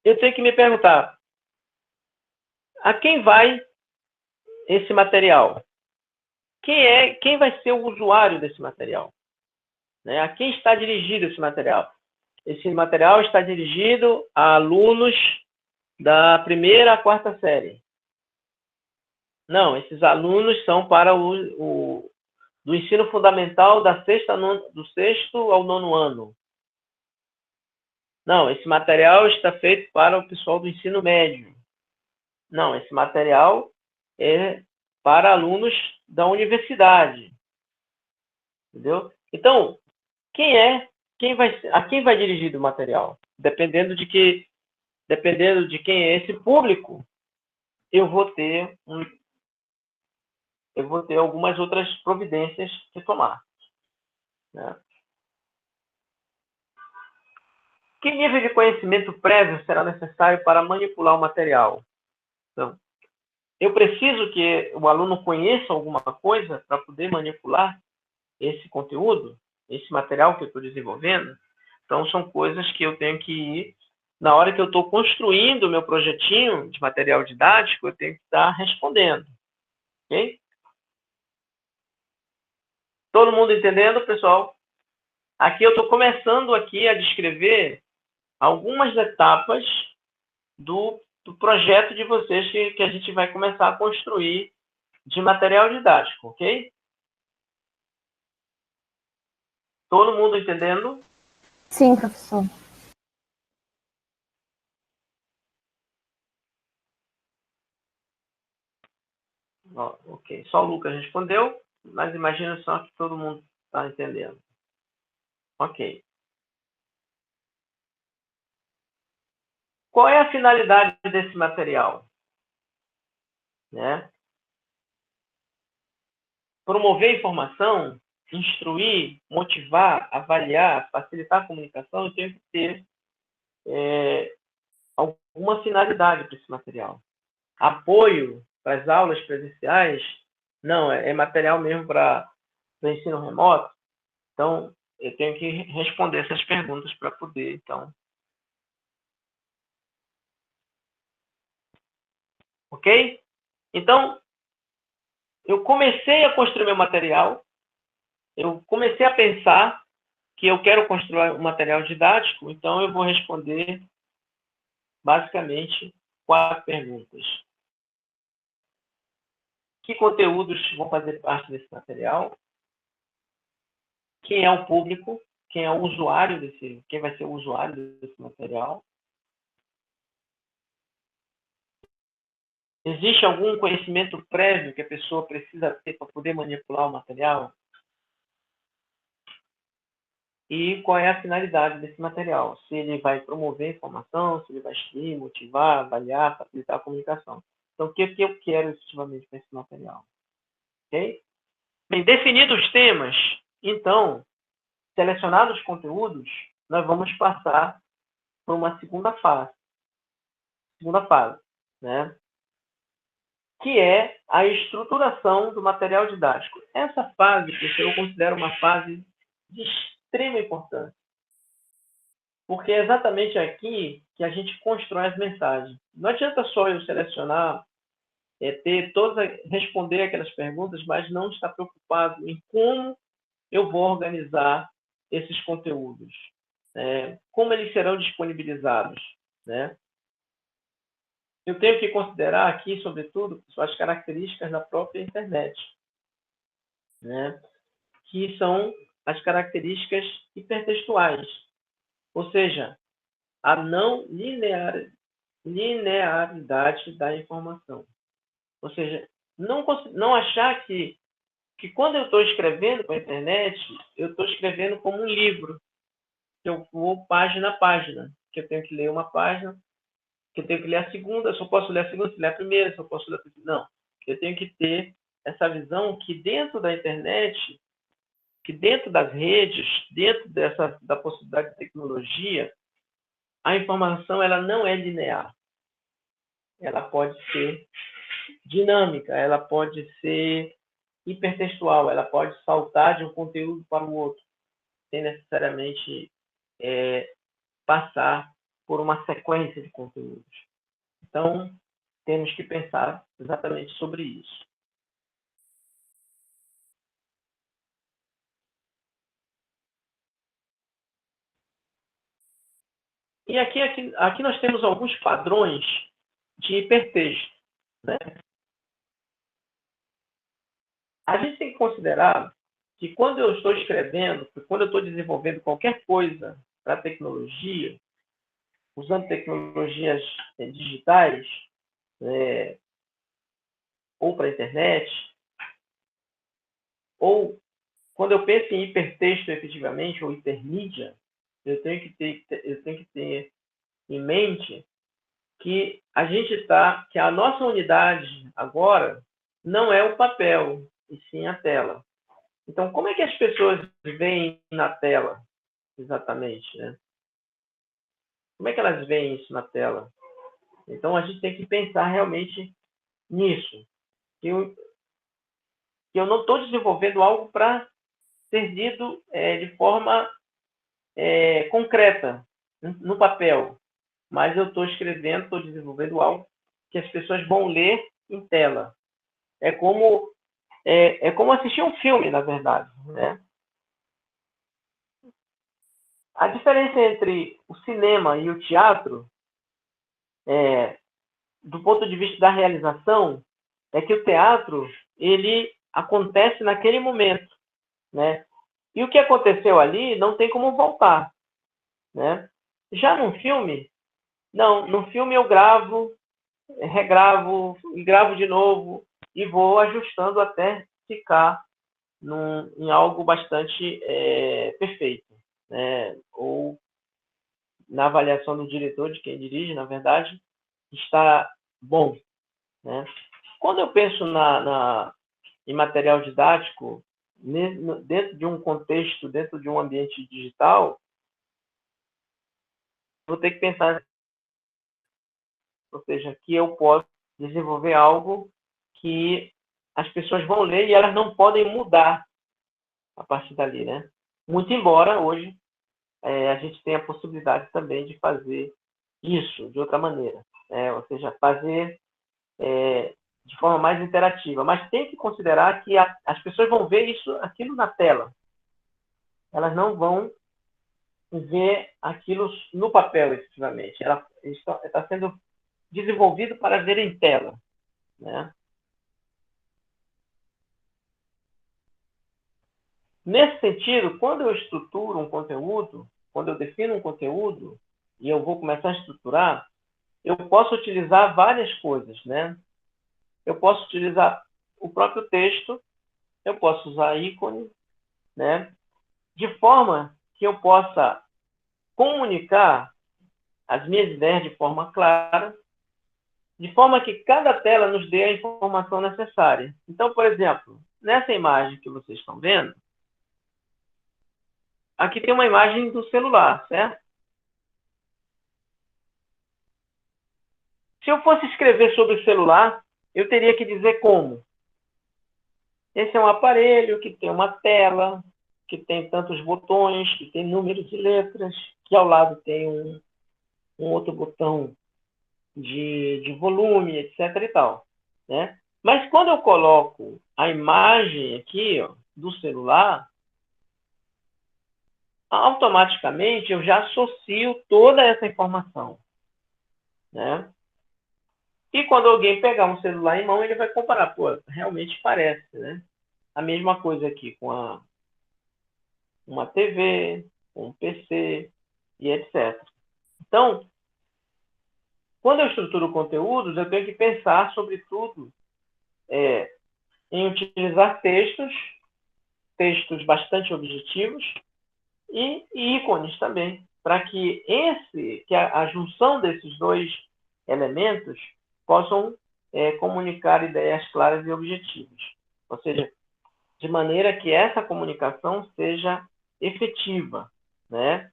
eu tenho que me perguntar: a quem vai esse material? Quem vai ser o usuário desse material? Né? A quem está dirigido esse material? Esse material está dirigido a alunos da primeira à quarta série. Não, esses alunos são para do ensino fundamental do sexto ao nono ano. Não, esse material está feito para o pessoal do ensino médio. Não, esse material é para alunos da universidade. Entendeu? Então, a quem vai dirigir o material? Dependendo de quem é esse público, eu vou ter algumas outras providências que tomar. Né? Que nível de conhecimento prévio será necessário para manipular o material? Então, eu preciso que o aluno conheça alguma coisa para poder manipular esse conteúdo, esse material que eu estou desenvolvendo. Então, são coisas que eu tenho que ir, na hora que eu estou construindo o meu projetinho de material didático, eu tenho que estar respondendo. Ok? Todo mundo entendendo, pessoal? Aqui eu estou começando aqui a descrever algumas etapas do projeto de vocês que a gente vai começar a construir de material didático, ok? Todo mundo entendendo? Sim, professor. Ok, só o Lucas respondeu, mas imagino só que todo mundo está entendendo. Ok. Qual é a finalidade desse material? Né? Promover informação, instruir, motivar, avaliar, facilitar a comunicação, eu tenho que ter alguma finalidade para esse material. Apoio para as aulas presenciais? Não, é material mesmo para o ensino remoto. Então, eu tenho que responder essas perguntas para poder, então. Ok? Então, eu comecei a construir meu material, eu comecei a pensar que eu quero construir um material didático, então eu vou responder basicamente 4 perguntas. Que conteúdos vão fazer parte desse material? Quem é o público? Quem é o usuário quem vai ser o usuário desse material? Existe algum conhecimento prévio que a pessoa precisa ter para poder manipular o material? E qual é a finalidade desse material? Se ele vai promover informação, se ele vai instruir, motivar, avaliar, facilitar a comunicação. Então, o que eu quero efetivamente com esse material? Ok? Bem, definidos os temas, então, selecionados os conteúdos, nós vamos passar para uma segunda fase, né? Que é a estruturação do material didático. Essa fase, eu considero uma fase de extrema importância, porque é exatamente aqui que a gente constrói as mensagens. Não adianta só eu selecionar, responder aquelas perguntas, mas não estar preocupado em como eu vou organizar esses conteúdos, como eles serão disponibilizados, né? Eu tenho que considerar aqui, sobretudo, as características da própria internet, né? Que são as características hipertextuais, ou seja, a não linearidade da informação. Ou seja, não achar que quando eu estou escrevendo para a internet, eu estou escrevendo como um livro, que eu vou página a página, que eu tenho que ler uma página, que eu tenho que ler a segunda, só posso ler a segunda, se ler a primeira, só posso ler a primeira. Não, eu tenho que ter essa visão que dentro da internet, que dentro das redes, dentro da possibilidade de tecnologia, a informação ela não é linear. Ela pode ser dinâmica, ela pode ser hipertextual, ela pode saltar de um conteúdo para o outro, sem necessariamente passar por uma sequência de conteúdos. Então, temos que pensar exatamente sobre isso. E aqui nós temos alguns padrões de hipertexto, né? A gente tem que considerar que quando eu estou escrevendo, quando eu estou desenvolvendo qualquer coisa para a tecnologia, usando tecnologias digitais, ou para a internet, ou quando eu penso em hipertexto efetivamente, ou hipermídia, eu tenho que ter em mente que que a nossa unidade agora não é o papel, e sim a tela. Então, como é que as pessoas veem na tela, exatamente, né? Como é que elas veem isso na tela? Então, a gente tem que pensar realmente nisso. Que eu não estou desenvolvendo algo para ser lido de forma concreta, no papel, mas eu estou estou desenvolvendo algo que as pessoas vão ler em tela. É como assistir um filme, na verdade, né? A diferença entre o cinema e o teatro, do ponto de vista da realização, é que o teatro ele acontece naquele momento, né? E o que aconteceu ali não tem como voltar, né? Já num filme, não. No filme eu gravo, regravo e gravo de novo e vou ajustando até ficar em algo bastante perfeito, né? Ou na avaliação do diretor, de quem dirige, na verdade, está bom, né? Quando eu penso em material didático, dentro de um contexto, dentro de um ambiente digital, vou ter que pensar, ou seja, que eu posso desenvolver algo que as pessoas vão ler e elas não podem mudar a partir dali, né? Muito embora hoje a gente tenha a possibilidade também de fazer isso de outra maneira, né? Ou seja, fazer de forma mais interativa. Mas tem que considerar que as pessoas vão ver aquilo na tela. Elas não vão ver aquilo no papel, efetivamente. Ela está sendo desenvolvido para ver em tela, né? Nesse sentido, quando eu estruturo um conteúdo, quando eu defino um conteúdo e eu vou começar a estruturar, eu posso utilizar várias coisas, né? Eu posso utilizar o próprio texto, eu posso usar ícone, né? De forma que eu possa comunicar as minhas ideias de forma clara, de forma que cada tela nos dê a informação necessária. Então, por exemplo, nessa imagem que vocês estão vendo, aqui tem uma imagem do celular, certo? Se eu fosse escrever sobre o celular, eu teria que dizer como. Esse é um aparelho que tem uma tela, que tem tantos botões, que tem números e letras, que ao lado tem um outro botão de volume, etc. e tal, né? Mas quando eu coloco a imagem aqui, ó, do celular, automaticamente eu já associo toda essa informação, né? E quando alguém pegar um celular em mão, ele vai comparar. Pô, realmente parece, né? A mesma coisa aqui com uma TV, um PC e etc. Então, quando eu estruturo conteúdos, eu tenho que pensar, sobretudo, em utilizar textos bastante objetivos e ícones também, para que a junção desses dois elementos possam comunicar ideias claras e objetivas. Ou seja, de maneira que essa comunicação seja efetiva, né?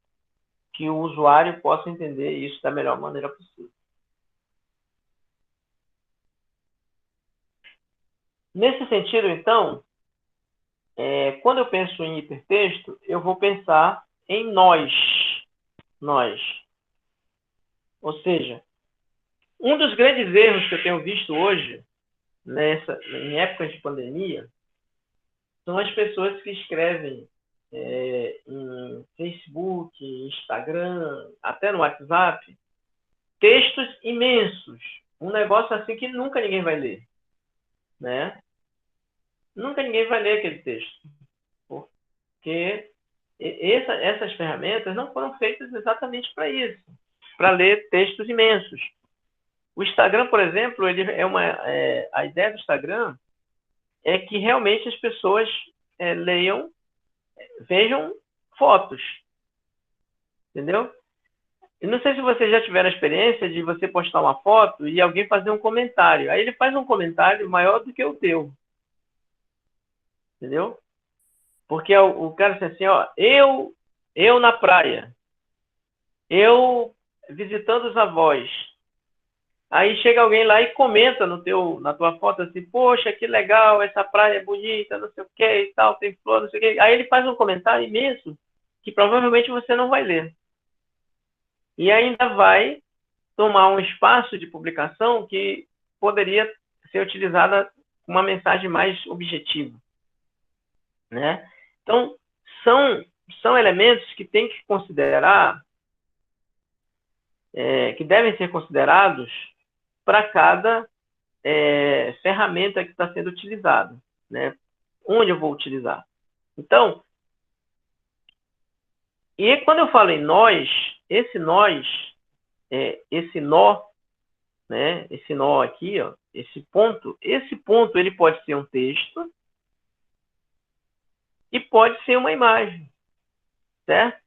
Que o usuário possa entender isso da melhor maneira possível. Nesse sentido, então, quando eu penso em hipertexto, eu vou pensar em nós. Nós. Ou seja, um dos grandes erros que eu tenho visto hoje, em épocas de pandemia, são as pessoas que escrevem em Facebook, Instagram, até no WhatsApp, textos imensos. Um negócio assim que nunca ninguém vai ler, né? Nunca ninguém vai ler aquele texto. Porque essas ferramentas não foram feitas exatamente para isso, para ler textos imensos. O Instagram, por exemplo, a ideia do Instagram é que realmente as pessoas vejam fotos, entendeu? Eu não sei se vocês já tiveram a experiência de você postar uma foto e alguém fazer um comentário. Aí ele faz um comentário maior do que o teu, entendeu? Porque o cara diz assim, ó, eu na praia, eu visitando os avós. Aí chega alguém lá e comenta na tua foto assim, poxa, que legal, essa praia é bonita, não sei o que e tal, tem flor, não sei o que. Aí ele faz um comentário imenso que provavelmente você não vai ler. E ainda vai tomar um espaço de publicação que poderia ser utilizada com uma mensagem mais objetiva, né? Então, são elementos que tem que considerar, que devem ser considerados para cada ferramenta que está sendo utilizada, né? Onde eu vou utilizar. Então, e quando eu falo em nós, esse nó, né? Esse nó aqui, ó, esse ponto ele pode ser um texto e pode ser uma imagem, certo?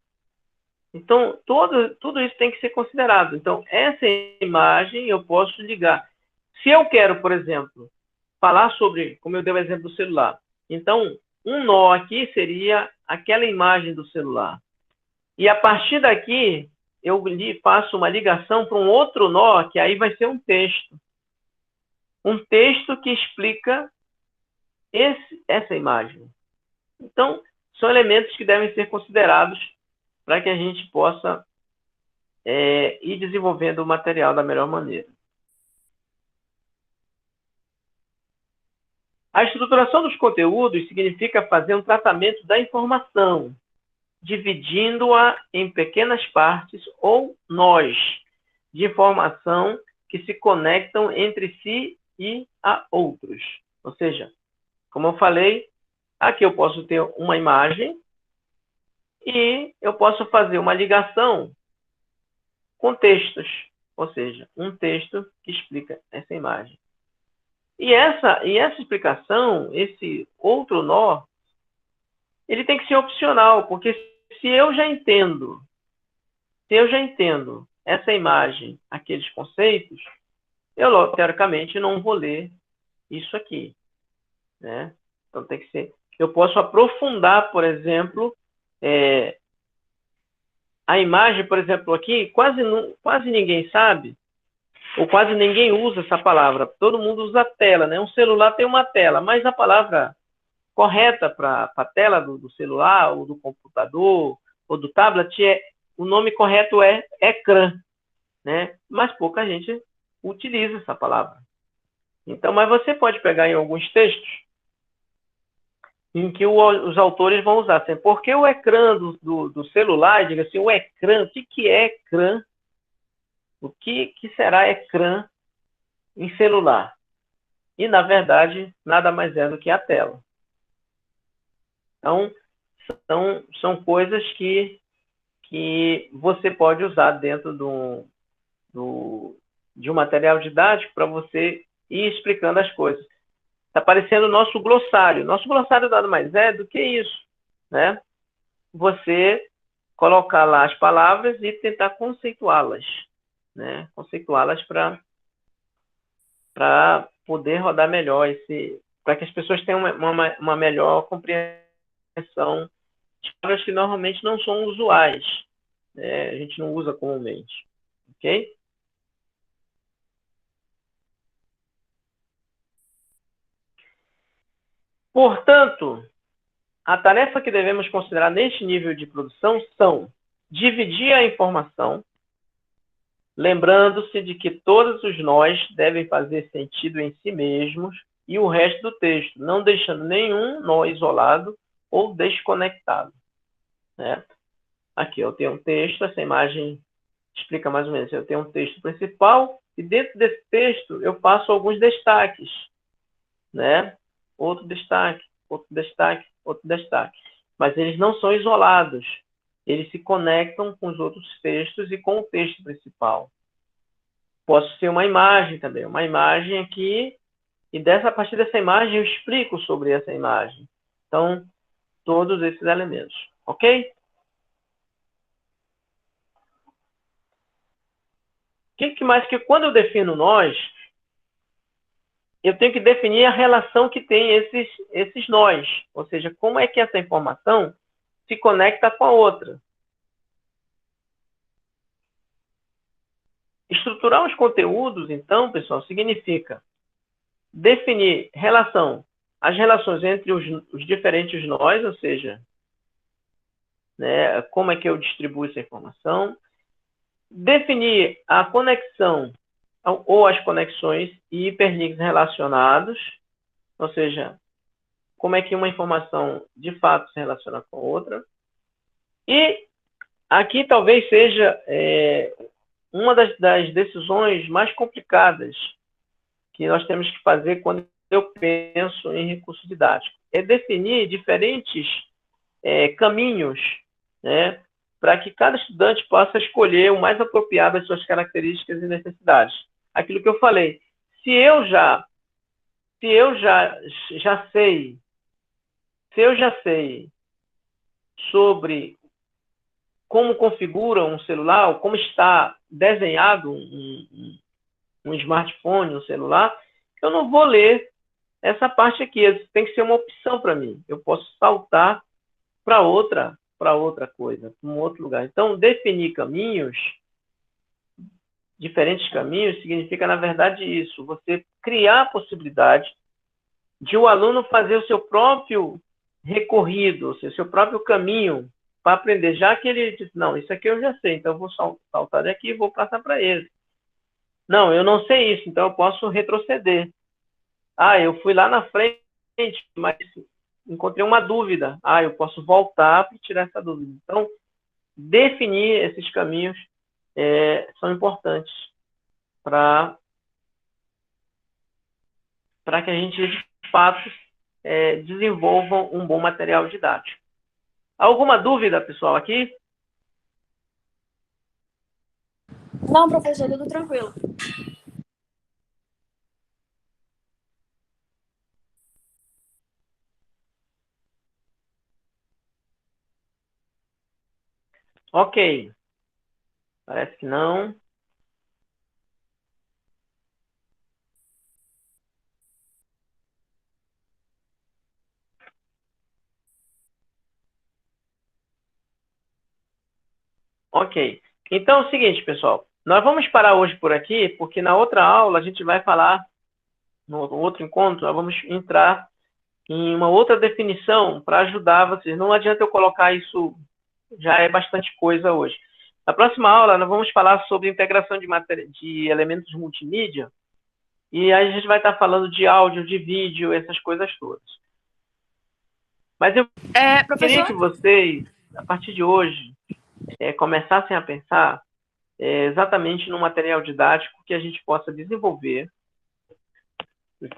Então, tudo isso tem que ser considerado. Então, essa imagem eu posso ligar. Se eu quero, por exemplo, falar sobre, como eu dei o exemplo do celular, então, um nó aqui seria aquela imagem do celular. E a partir daqui, eu faço uma ligação para um outro nó, que aí vai ser um texto. Um texto que explica essa imagem. Então, são elementos que devem ser considerados para que a gente possa ir desenvolvendo o material da melhor maneira. A estruturação dos conteúdos significa fazer um tratamento da informação, dividindo-a em pequenas partes ou nós de informação que se conectam entre si e a outros. Ou seja, como eu falei, aqui eu posso ter uma imagem e eu posso fazer uma ligação com textos, ou seja, um texto que explica essa imagem. E essa explicação, esse outro nó, ele tem que ser opcional, porque se eu já entendo essa imagem, aqueles conceitos, eu, teoricamente, não vou ler isso aqui, né? Então, tem que ser... Eu posso aprofundar, por exemplo, a imagem, por exemplo, aqui, quase ninguém sabe, ou quase ninguém usa essa palavra. Todo mundo usa tela, né? Um celular tem uma tela, mas a palavra correta para a tela do celular, ou do computador, ou do tablet, o nome correto é ecrã, né? Mas pouca gente utiliza essa palavra. Então, mas você pode pegar em alguns textos em que os autores vão usar assim, porque o ecrã do celular, diga assim, o ecrã, o que é ecrã? O que será ecrã em celular? E, na verdade, nada mais é do que a tela. Então, são coisas que você pode usar dentro de um material didático para você ir explicando as coisas. Está aparecendo o nosso glossário. Nosso glossário nada mais é do que isso, né? Você colocar lá as palavras e tentar conceituá-las, né? Conceituá-las para poder rodar melhor, para que as pessoas tenham uma melhor compreensão de palavras que normalmente não são usuais, né? A gente não usa comumente, ok? Portanto, a tarefa que devemos considerar neste nível de produção são dividir a informação, lembrando-se de que todos os nós devem fazer sentido em si mesmos e o resto do texto, não deixando nenhum nó isolado ou desconectado, né? Aqui eu tenho um texto, essa imagem explica mais ou menos. Eu tenho um texto principal e dentro desse texto eu passo alguns destaques, né? Outro destaque, outro destaque, outro destaque. Mas eles não são isolados. Eles se conectam com os outros textos e com o texto principal. Posso ser uma imagem também, uma imagem aqui, e a partir dessa imagem eu explico sobre essa imagem. Então, todos esses elementos, ok? O que mais que quando eu defino nós, eu tenho que definir a relação que tem esses nós, ou seja, como é que essa informação se conecta com a outra. Estruturar os conteúdos, então, pessoal, significa definir as relações entre os diferentes nós, ou seja, né, como é que eu distribuo essa informação, definir a conexão ou as conexões e hiperlinks relacionados, ou seja, como é que uma informação de fato se relaciona com outra. E aqui talvez seja uma das decisões mais complicadas que nós temos que fazer quando eu penso em recurso didático. É definir diferentes caminhos, né, para que cada estudante possa escolher o mais apropriado às suas características e necessidades. Aquilo que eu falei, se eu já sei sobre como configura um celular, ou como está desenhado um smartphone, um celular, eu não vou ler essa parte aqui. Tem que ser uma opção para mim. Eu posso saltar para outra coisa, para um outro lugar. Então, definir caminhos, diferentes caminhos, significa, na verdade, isso. Você criar a possibilidade de o aluno fazer o seu próprio recorrido, ou seja, o seu próprio caminho para aprender. Já que ele diz, não, isso aqui eu já sei, então eu vou saltar daqui e vou passar para ele. Não, eu não sei isso, então eu posso retroceder. Ah, eu fui lá na frente, mas encontrei uma dúvida. Ah, eu posso voltar para tirar essa dúvida. Então, definir esses caminhos são importantes para que a gente, de fato, desenvolva um bom material didático. Alguma dúvida, pessoal, aqui? Não, professor, tudo tranquilo. Ok. Parece que não. Ok. Então é o seguinte, pessoal. Nós vamos parar hoje por aqui, porque na outra aula a gente vai falar, no outro encontro, nós vamos entrar em uma outra definição para ajudar vocês. Não adianta eu colocar isso, já é bastante coisa hoje. Na próxima aula, nós vamos falar sobre integração de elementos multimídia, e aí a gente vai estar falando de áudio, de vídeo, essas coisas todas. Mas eu queria que vocês, a partir de hoje, começassem a pensar exatamente no material didático que a gente possa desenvolver.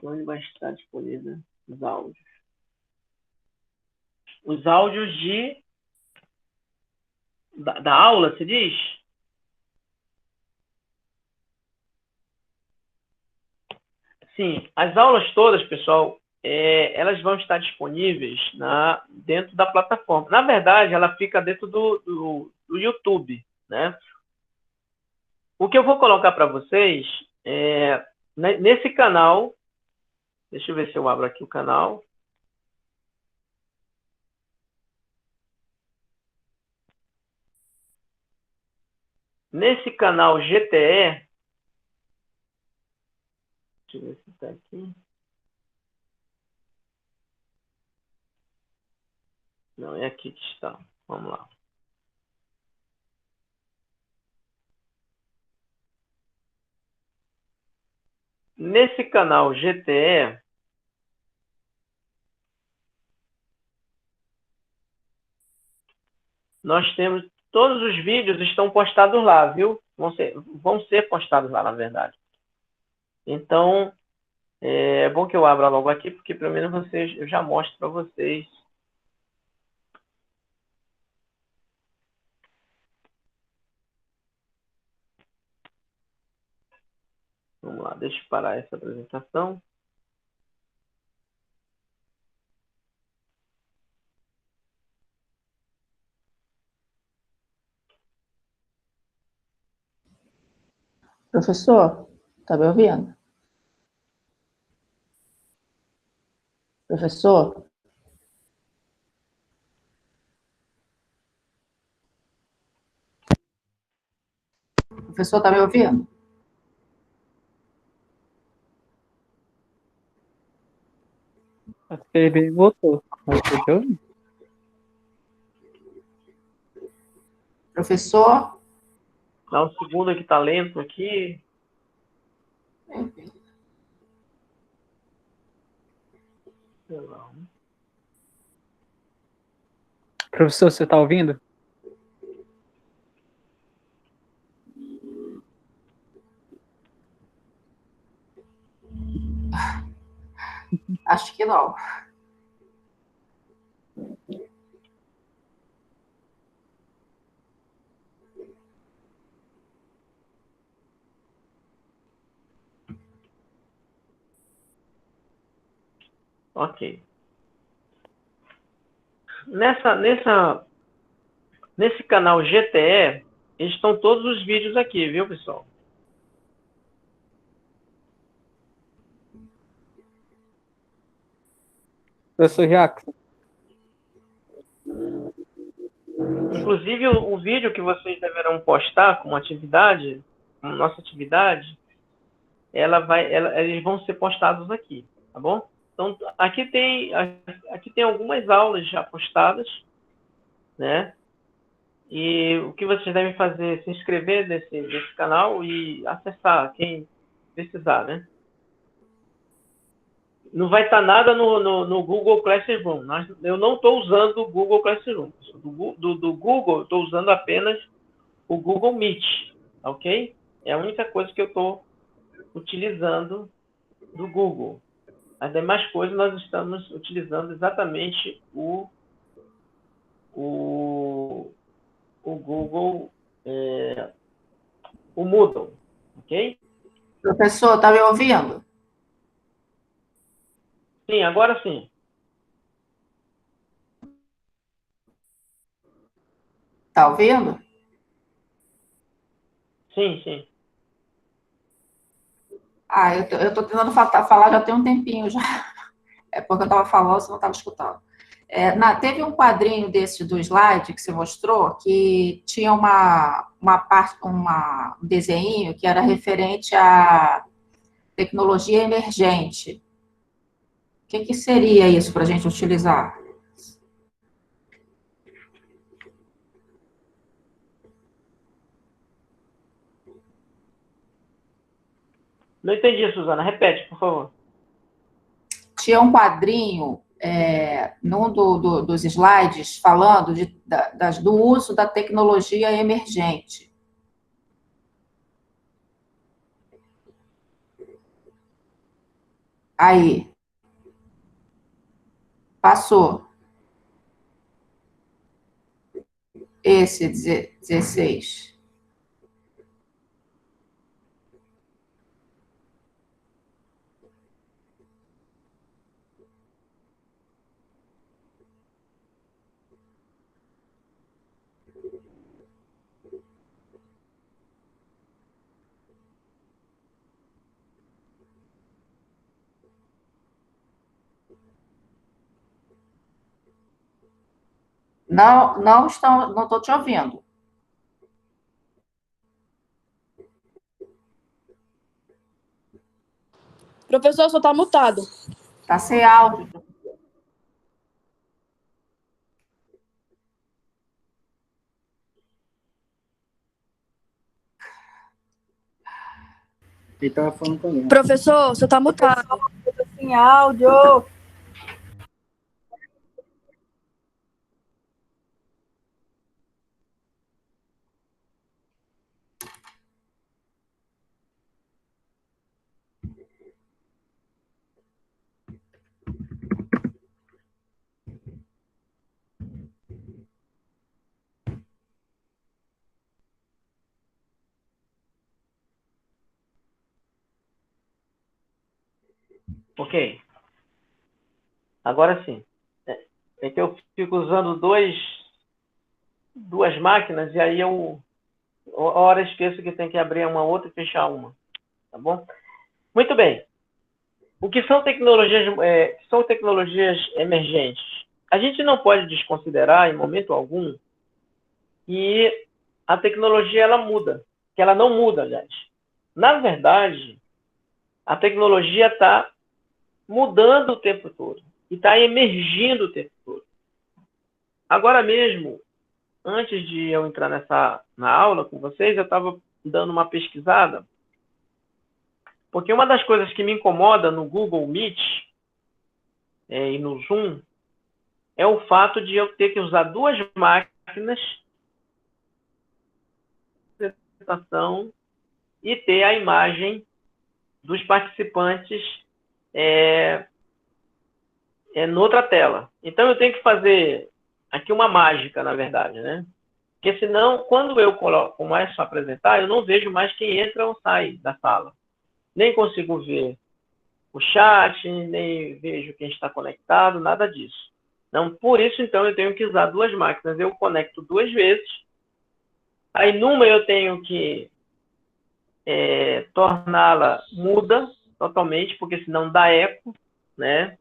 Onde vai estar disponível os áudios? Os áudios da aula, se diz? Sim, as aulas todas, pessoal, elas vão estar disponíveis dentro da plataforma. Na verdade, ela fica dentro do YouTube, né? O que eu vou colocar para vocês nesse canal, deixa eu ver se eu abro aqui o canal. Nesse canal GTE, deixa eu ver se está aqui. Não, é aqui que está. Vamos lá. Nesse canal GTE, nós temos, todos os vídeos estão postados lá, viu? Vão ser postados lá, na verdade. Então, é bom que eu abra logo aqui, porque pelo menos eu já mostro para vocês. Vamos lá, deixa eu parar essa apresentação. Professor, está me ouvindo? Professor? Professor, está me ouvindo? A TV voltou. Mas você tá ouvindo? Professor? Dá um segundo que está lento aqui. Professor, você está ouvindo? Acho que não. Ok. Nesse canal GTE, estão todos os vídeos aqui, viu, pessoal? Professor Jackson. Inclusive, o vídeo que vocês deverão postar como atividade, como nossa atividade, eles vão ser postados aqui, tá bom? Então, aqui tem algumas aulas já postadas, né? E o que vocês devem fazer é se inscrever nesse canal e acessar, quem precisar, né? Não vai estar nada no Google Classroom. Eu não estou usando o Google Classroom. Do Google, eu estou usando apenas o Google Meet, ok? É a única coisa que eu estou utilizando do Google. As demais coisas nós estamos utilizando exatamente o Google, o Moodle, ok? Professor, está me ouvindo? Sim, agora sim. Está ouvindo? Sim, sim. Ah, eu estou tentando falar já tem um tempinho já. É porque eu estava falando, você não estava escutando. Teve um quadrinho desse do slide que você mostrou que tinha um desenho que era referente à tecnologia emergente. O que seria isso para a gente utilizar? Não entendi, Suzana. Repete, por favor. Tinha um quadrinho num dos slides falando do uso da tecnologia emergente. Aí. Passou. Esse 16. Não estou te ouvindo. Professor, só está mutado. Está sem áudio. Ele estava falando com ele. Professor, você está mutado. Sem áudio. Ok. Agora sim. É que eu fico usando duas máquinas e aí eu, a hora esqueço que tem que abrir uma outra e fechar uma. Tá bom? Muito bem. O que são tecnologias emergentes? A gente não pode desconsiderar, em momento algum, que a tecnologia ela muda, que ela não muda, aliás. Na verdade, a tecnologia está mudando o tempo todo e está emergindo o tempo todo. Agora mesmo, antes de eu entrar na aula com vocês, eu estava dando uma pesquisada, porque uma das coisas que me incomoda no Google Meet e no Zoom é o fato de eu ter que usar duas máquinas de apresentação e ter a imagem dos participantes noutra tela. Então, eu tenho que fazer aqui uma mágica, na verdade, né? Porque senão, quando eu começo a apresentar, eu não vejo mais quem entra ou sai da sala. Nem consigo ver o chat, nem vejo quem está conectado, nada disso. Não, por isso, então, eu tenho que usar duas máquinas. Eu conecto duas vezes. Aí, numa eu tenho que torná-la muda totalmente, porque senão dá eco, né?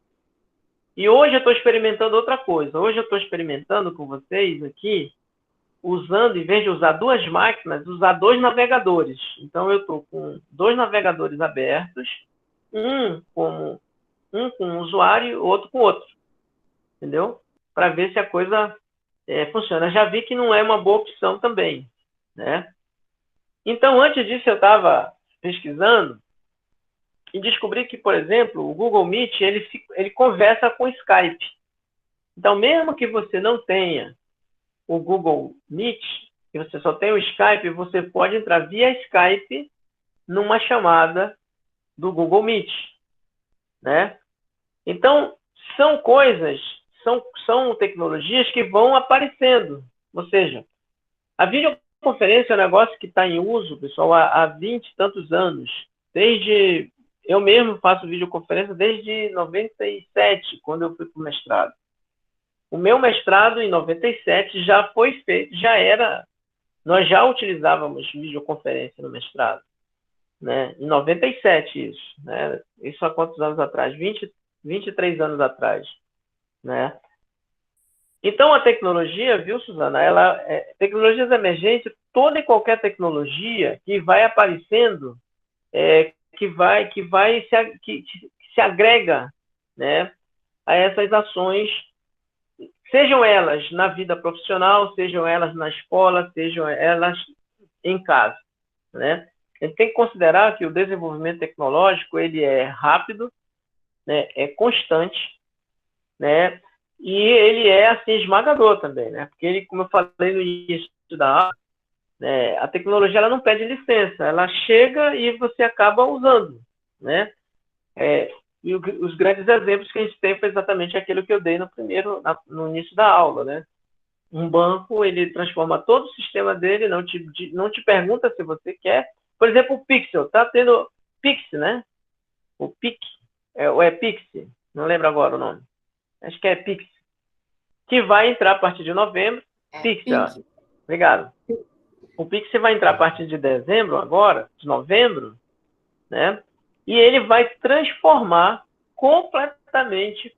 E hoje eu estou experimentando outra coisa. Hoje eu estou experimentando com vocês aqui, usando, em vez de usar duas máquinas, usar dois navegadores. Então, eu estou com dois navegadores abertos, um com um usuário, outro com outro. Entendeu? Para ver se a coisa funciona. Já vi que não é uma boa opção também, né? Então, antes disso, eu estava pesquisando e descobri que, por exemplo, o Google Meet, ele conversa com o Skype. Então, mesmo que você não tenha o Google Meet, e você só tem o Skype, você pode entrar via Skype numa chamada do Google Meet, né? Então, são coisas, são tecnologias que vão aparecendo. Ou seja, a videoconferência é um negócio que está em uso, pessoal, há 20 e tantos anos. Eu mesmo faço videoconferência desde 97, quando eu fui para o mestrado. O meu mestrado, em 97, já foi feito, nós já utilizávamos videoconferência no mestrado, né? Em 97 isso, né? Isso há quantos anos atrás? 23 anos atrás, né? Então, a tecnologia, viu, Suzana, tecnologias emergentes, toda e qualquer tecnologia que vai aparecendo, que se agrega, né, a essas ações, sejam elas na vida profissional, sejam elas na escola, sejam elas em casa, né? A gente tem que considerar que o desenvolvimento tecnológico ele é rápido, né, é constante, né, e ele é assim esmagador também, né? Porque ele, como eu falei no início da aula, né, a tecnologia ela não pede licença, ela chega e você acaba usando, né? E os grandes exemplos que a gente tem foi exatamente aquilo que eu dei no início da aula, né? Um banco, ele transforma todo o sistema dele, não te pergunta se você quer. Por exemplo, o Pixel, tá tendo Pix, né? O Pix, ou é Pix, não lembro agora o nome. Acho que é Pix, que vai entrar a partir de novembro. Pix, obrigado. O Pix vai entrar a partir de dezembro agora, de novembro, né? E ele vai transformar completamente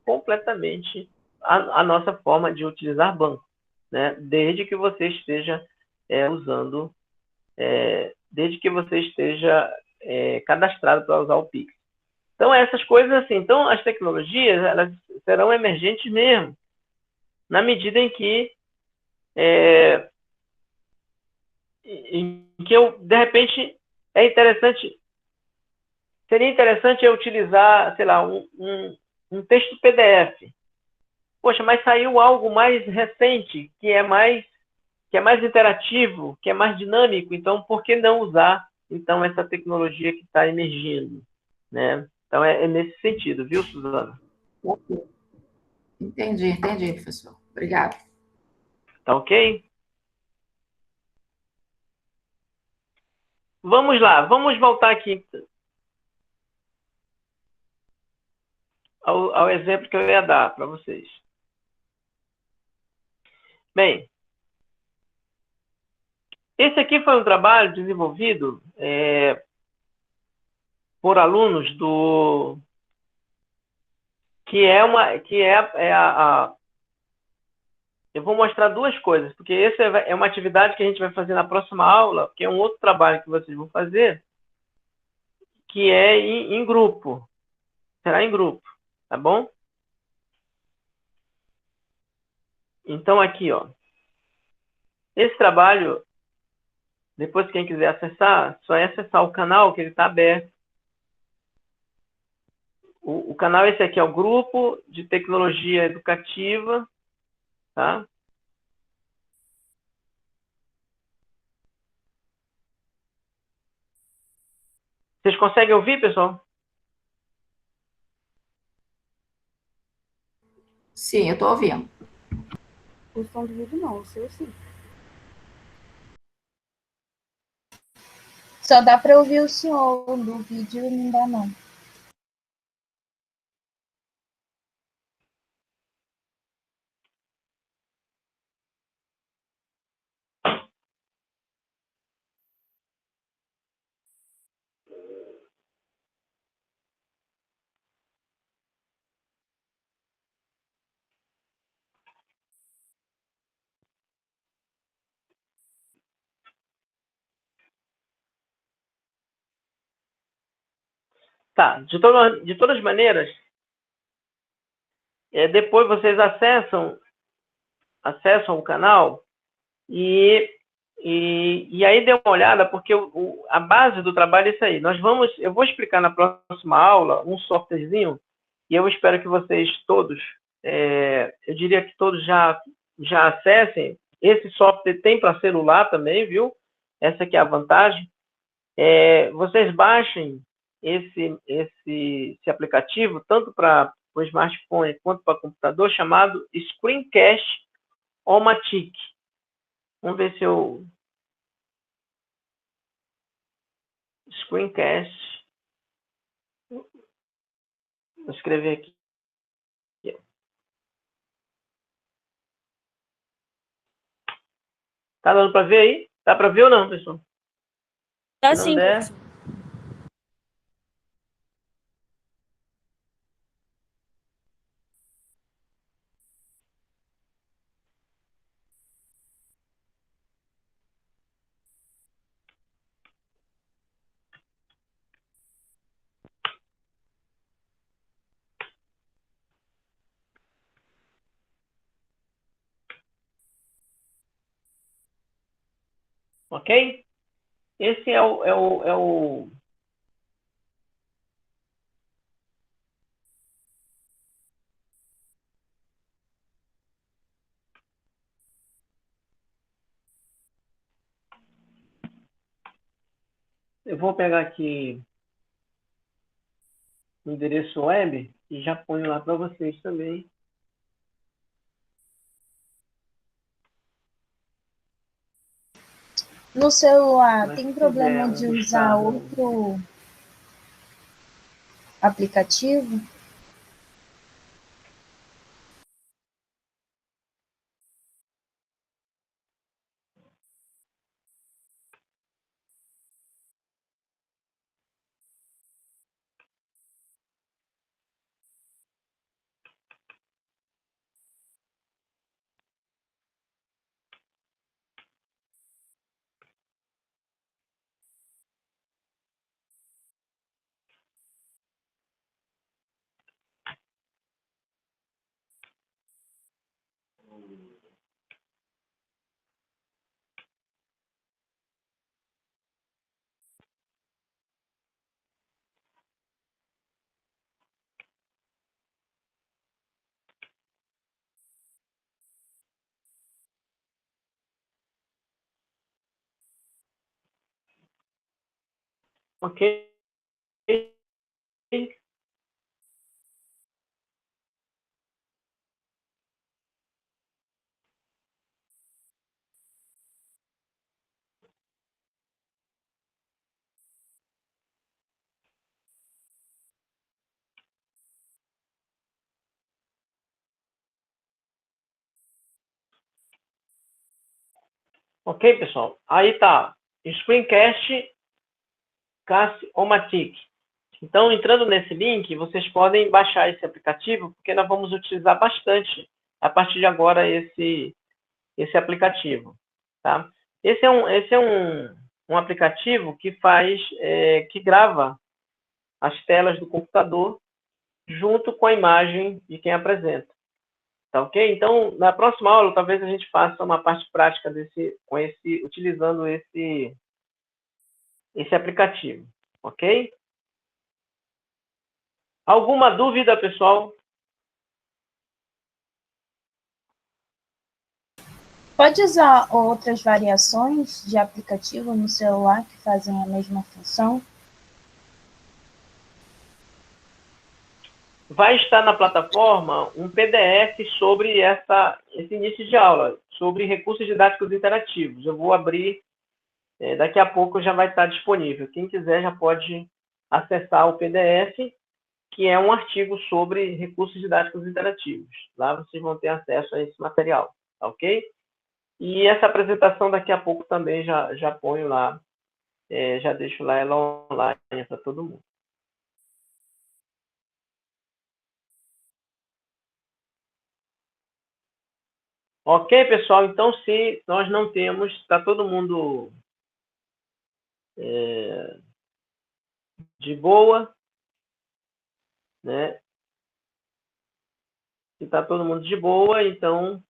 a nossa forma de utilizar banco, né? Desde que você esteja desde que você esteja cadastrado para usar o Pix. Então, essas coisas assim, então as tecnologias, elas serão emergentes mesmo, na medida em que eu, de repente, seria interessante eu utilizar, sei lá, um texto PDF. Poxa, mas saiu algo mais recente, que é mais interativo, que é mais dinâmico, então por que não usar então essa tecnologia que está emergindo, né? Então é nesse sentido, viu, Suzana? Entendi, professor. Obrigado. Tá ok? Vamos lá, vamos voltar aqui ao exemplo que eu ia dar para vocês. Bem, esse aqui foi um trabalho desenvolvido por alunos eu vou mostrar duas coisas, porque essa é uma atividade que a gente vai fazer na próxima aula, que é um outro trabalho que vocês vão fazer, que é em grupo. Será em grupo, tá bom? Então, aqui, ó. Esse trabalho, depois quem quiser acessar, só é acessar o canal, que ele está aberto. O canal esse aqui é o Grupo de Tecnologia Educativa, tá? Vocês conseguem ouvir, pessoal? Sim, eu estou ouvindo. O som do vídeo não, o seu sim. Só dá para ouvir o senhor do vídeo, não dá não. Tá, de todas as maneiras, depois vocês acessam o canal e aí dê uma olhada, porque a base do trabalho é isso aí. Eu vou explicar na próxima aula um softwarezinho, e eu espero que vocês todos, eu diria que todos já acessem. Esse software tem para celular também, viu? Essa aqui é a vantagem. Vocês baixem esse aplicativo, tanto para o smartphone quanto para o computador, chamado Screencast-O-Matic. Vamos ver se eu... Screencast. Vou escrever aqui. Tá dando para ver aí? Dá para ver ou não, pessoal? Tá sim, professor. Ok? Esse é o Eu vou pegar aqui o endereço web e já ponho lá para vocês também. No celular, Mas tem se problema quiser de usar buscar outro aplicativo? ok? Ok, pessoal? Aí tá. Screencast Cast-O-Matic. Então, entrando nesse link, vocês podem baixar esse aplicativo, porque nós vamos utilizar bastante, a partir de agora, esse aplicativo. Tá? Esse é um aplicativo que que grava as telas do computador junto com a imagem de quem apresenta. Tá ok? Então, na próxima aula, talvez a gente faça uma parte prática utilizando esse aplicativo. Ok? Alguma dúvida, pessoal? Pode usar outras variações de aplicativo no celular que fazem a mesma função? Vai estar na plataforma um PDF sobre esse início de aula, sobre recursos didáticos interativos. Eu vou abrir, daqui a pouco já vai estar disponível. Quem quiser já pode acessar o PDF, que é um artigo sobre recursos didáticos interativos. Lá vocês vão ter acesso a esse material, tá ok? E essa apresentação daqui a pouco também já ponho lá, já deixo lá ela online para todo mundo. Ok, pessoal? Então, se nós não temos, está todo mundo de boa, né? Se está todo mundo de boa, então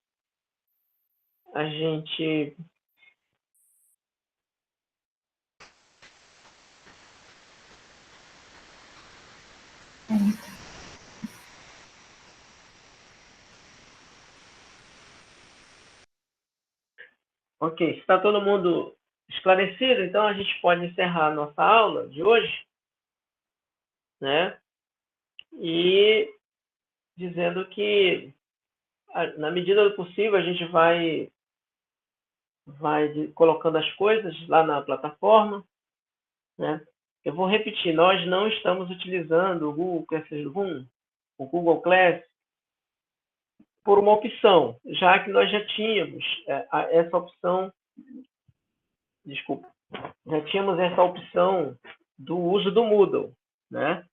a gente Ok, se está todo mundo esclarecido, então a gente pode encerrar a nossa aula de hoje, né? E dizendo que, na medida do possível, a gente vai colocando as coisas lá na plataforma, né? Eu vou repetir, nós não estamos utilizando o Google Classroom, o Google Class, por uma opção, já que nós já tínhamos essa opção, desculpa, já tínhamos essa opção do uso do Moodle, né?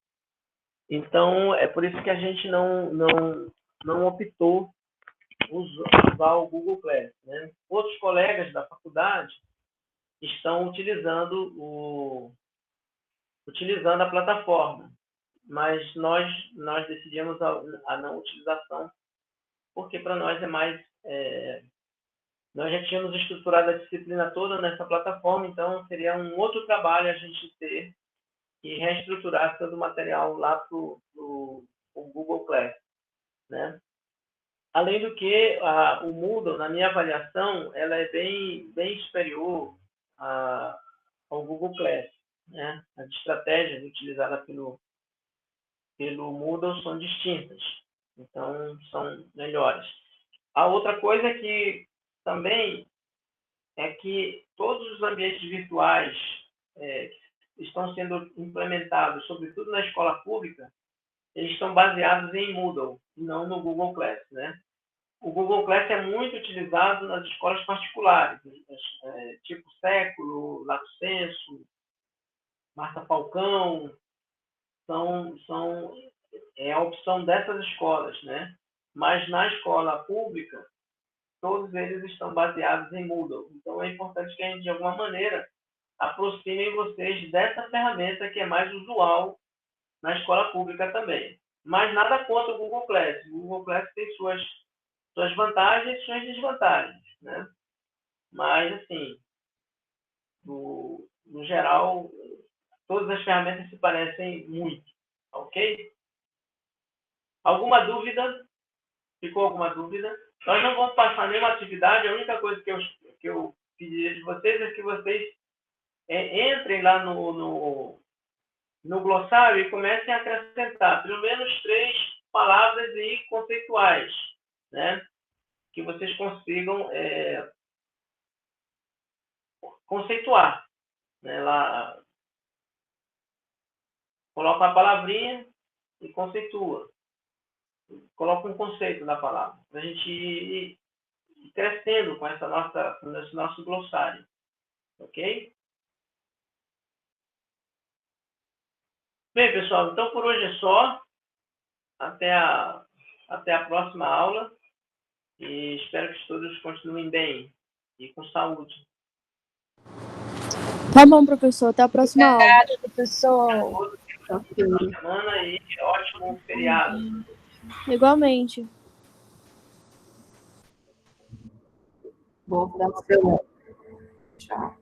Então, é por isso que a gente não optou usar o Google Class, né? Outros colegas da faculdade estão utilizando a plataforma, mas nós decidimos a não utilização, porque para nós é mais Nós já tínhamos estruturado a disciplina toda nessa plataforma, então seria um outro trabalho a gente ter e reestruturar todo o material lá para o Google Class, né? Além do que, o Moodle, na minha avaliação, ela é bem superior ao Google Class, né? As estratégias utilizadas pelo Moodle são distintas, então são melhores. A outra coisa também é que todos os ambientes virtuais estão sendo implementados, sobretudo na escola pública, eles estão baseados em Moodle, e não no Google Class, né? O Google Class é muito utilizado nas escolas particulares, tipo Século, Lato Sensu, Marta Falcão, é a opção dessas escolas, né? Mas na escola pública, todos eles estão baseados em Moodle. Então é importante que a gente, de alguma maneira, aproxime vocês dessa ferramenta que é mais usual na escola pública também. Mas nada contra o Google Class. O Google Class tem suas vantagens e suas desvantagens, né? Mas, assim, no geral, todas as ferramentas se parecem muito, ok? Alguma dúvida? Ficou alguma dúvida? Nós não vamos passar nenhuma atividade, a única coisa que eu pediria de vocês é que vocês entrem lá no glossário e comecem a acrescentar pelo menos 3 palavras e conceituais, né? Que vocês consigam conceituar, né? Lá, coloca uma palavrinha e conceitua. Coloca um conceito da palavra, para a gente ir crescendo com esse nosso glossário, ok? Bem, pessoal, então por hoje é só. Até a próxima aula. E espero que todos continuem bem e com saúde. Tá bom, professor. Até a próxima aula. Obrigada, professor. Boa semana e ótimo feriado. Igualmente. Boa semana. Tchau.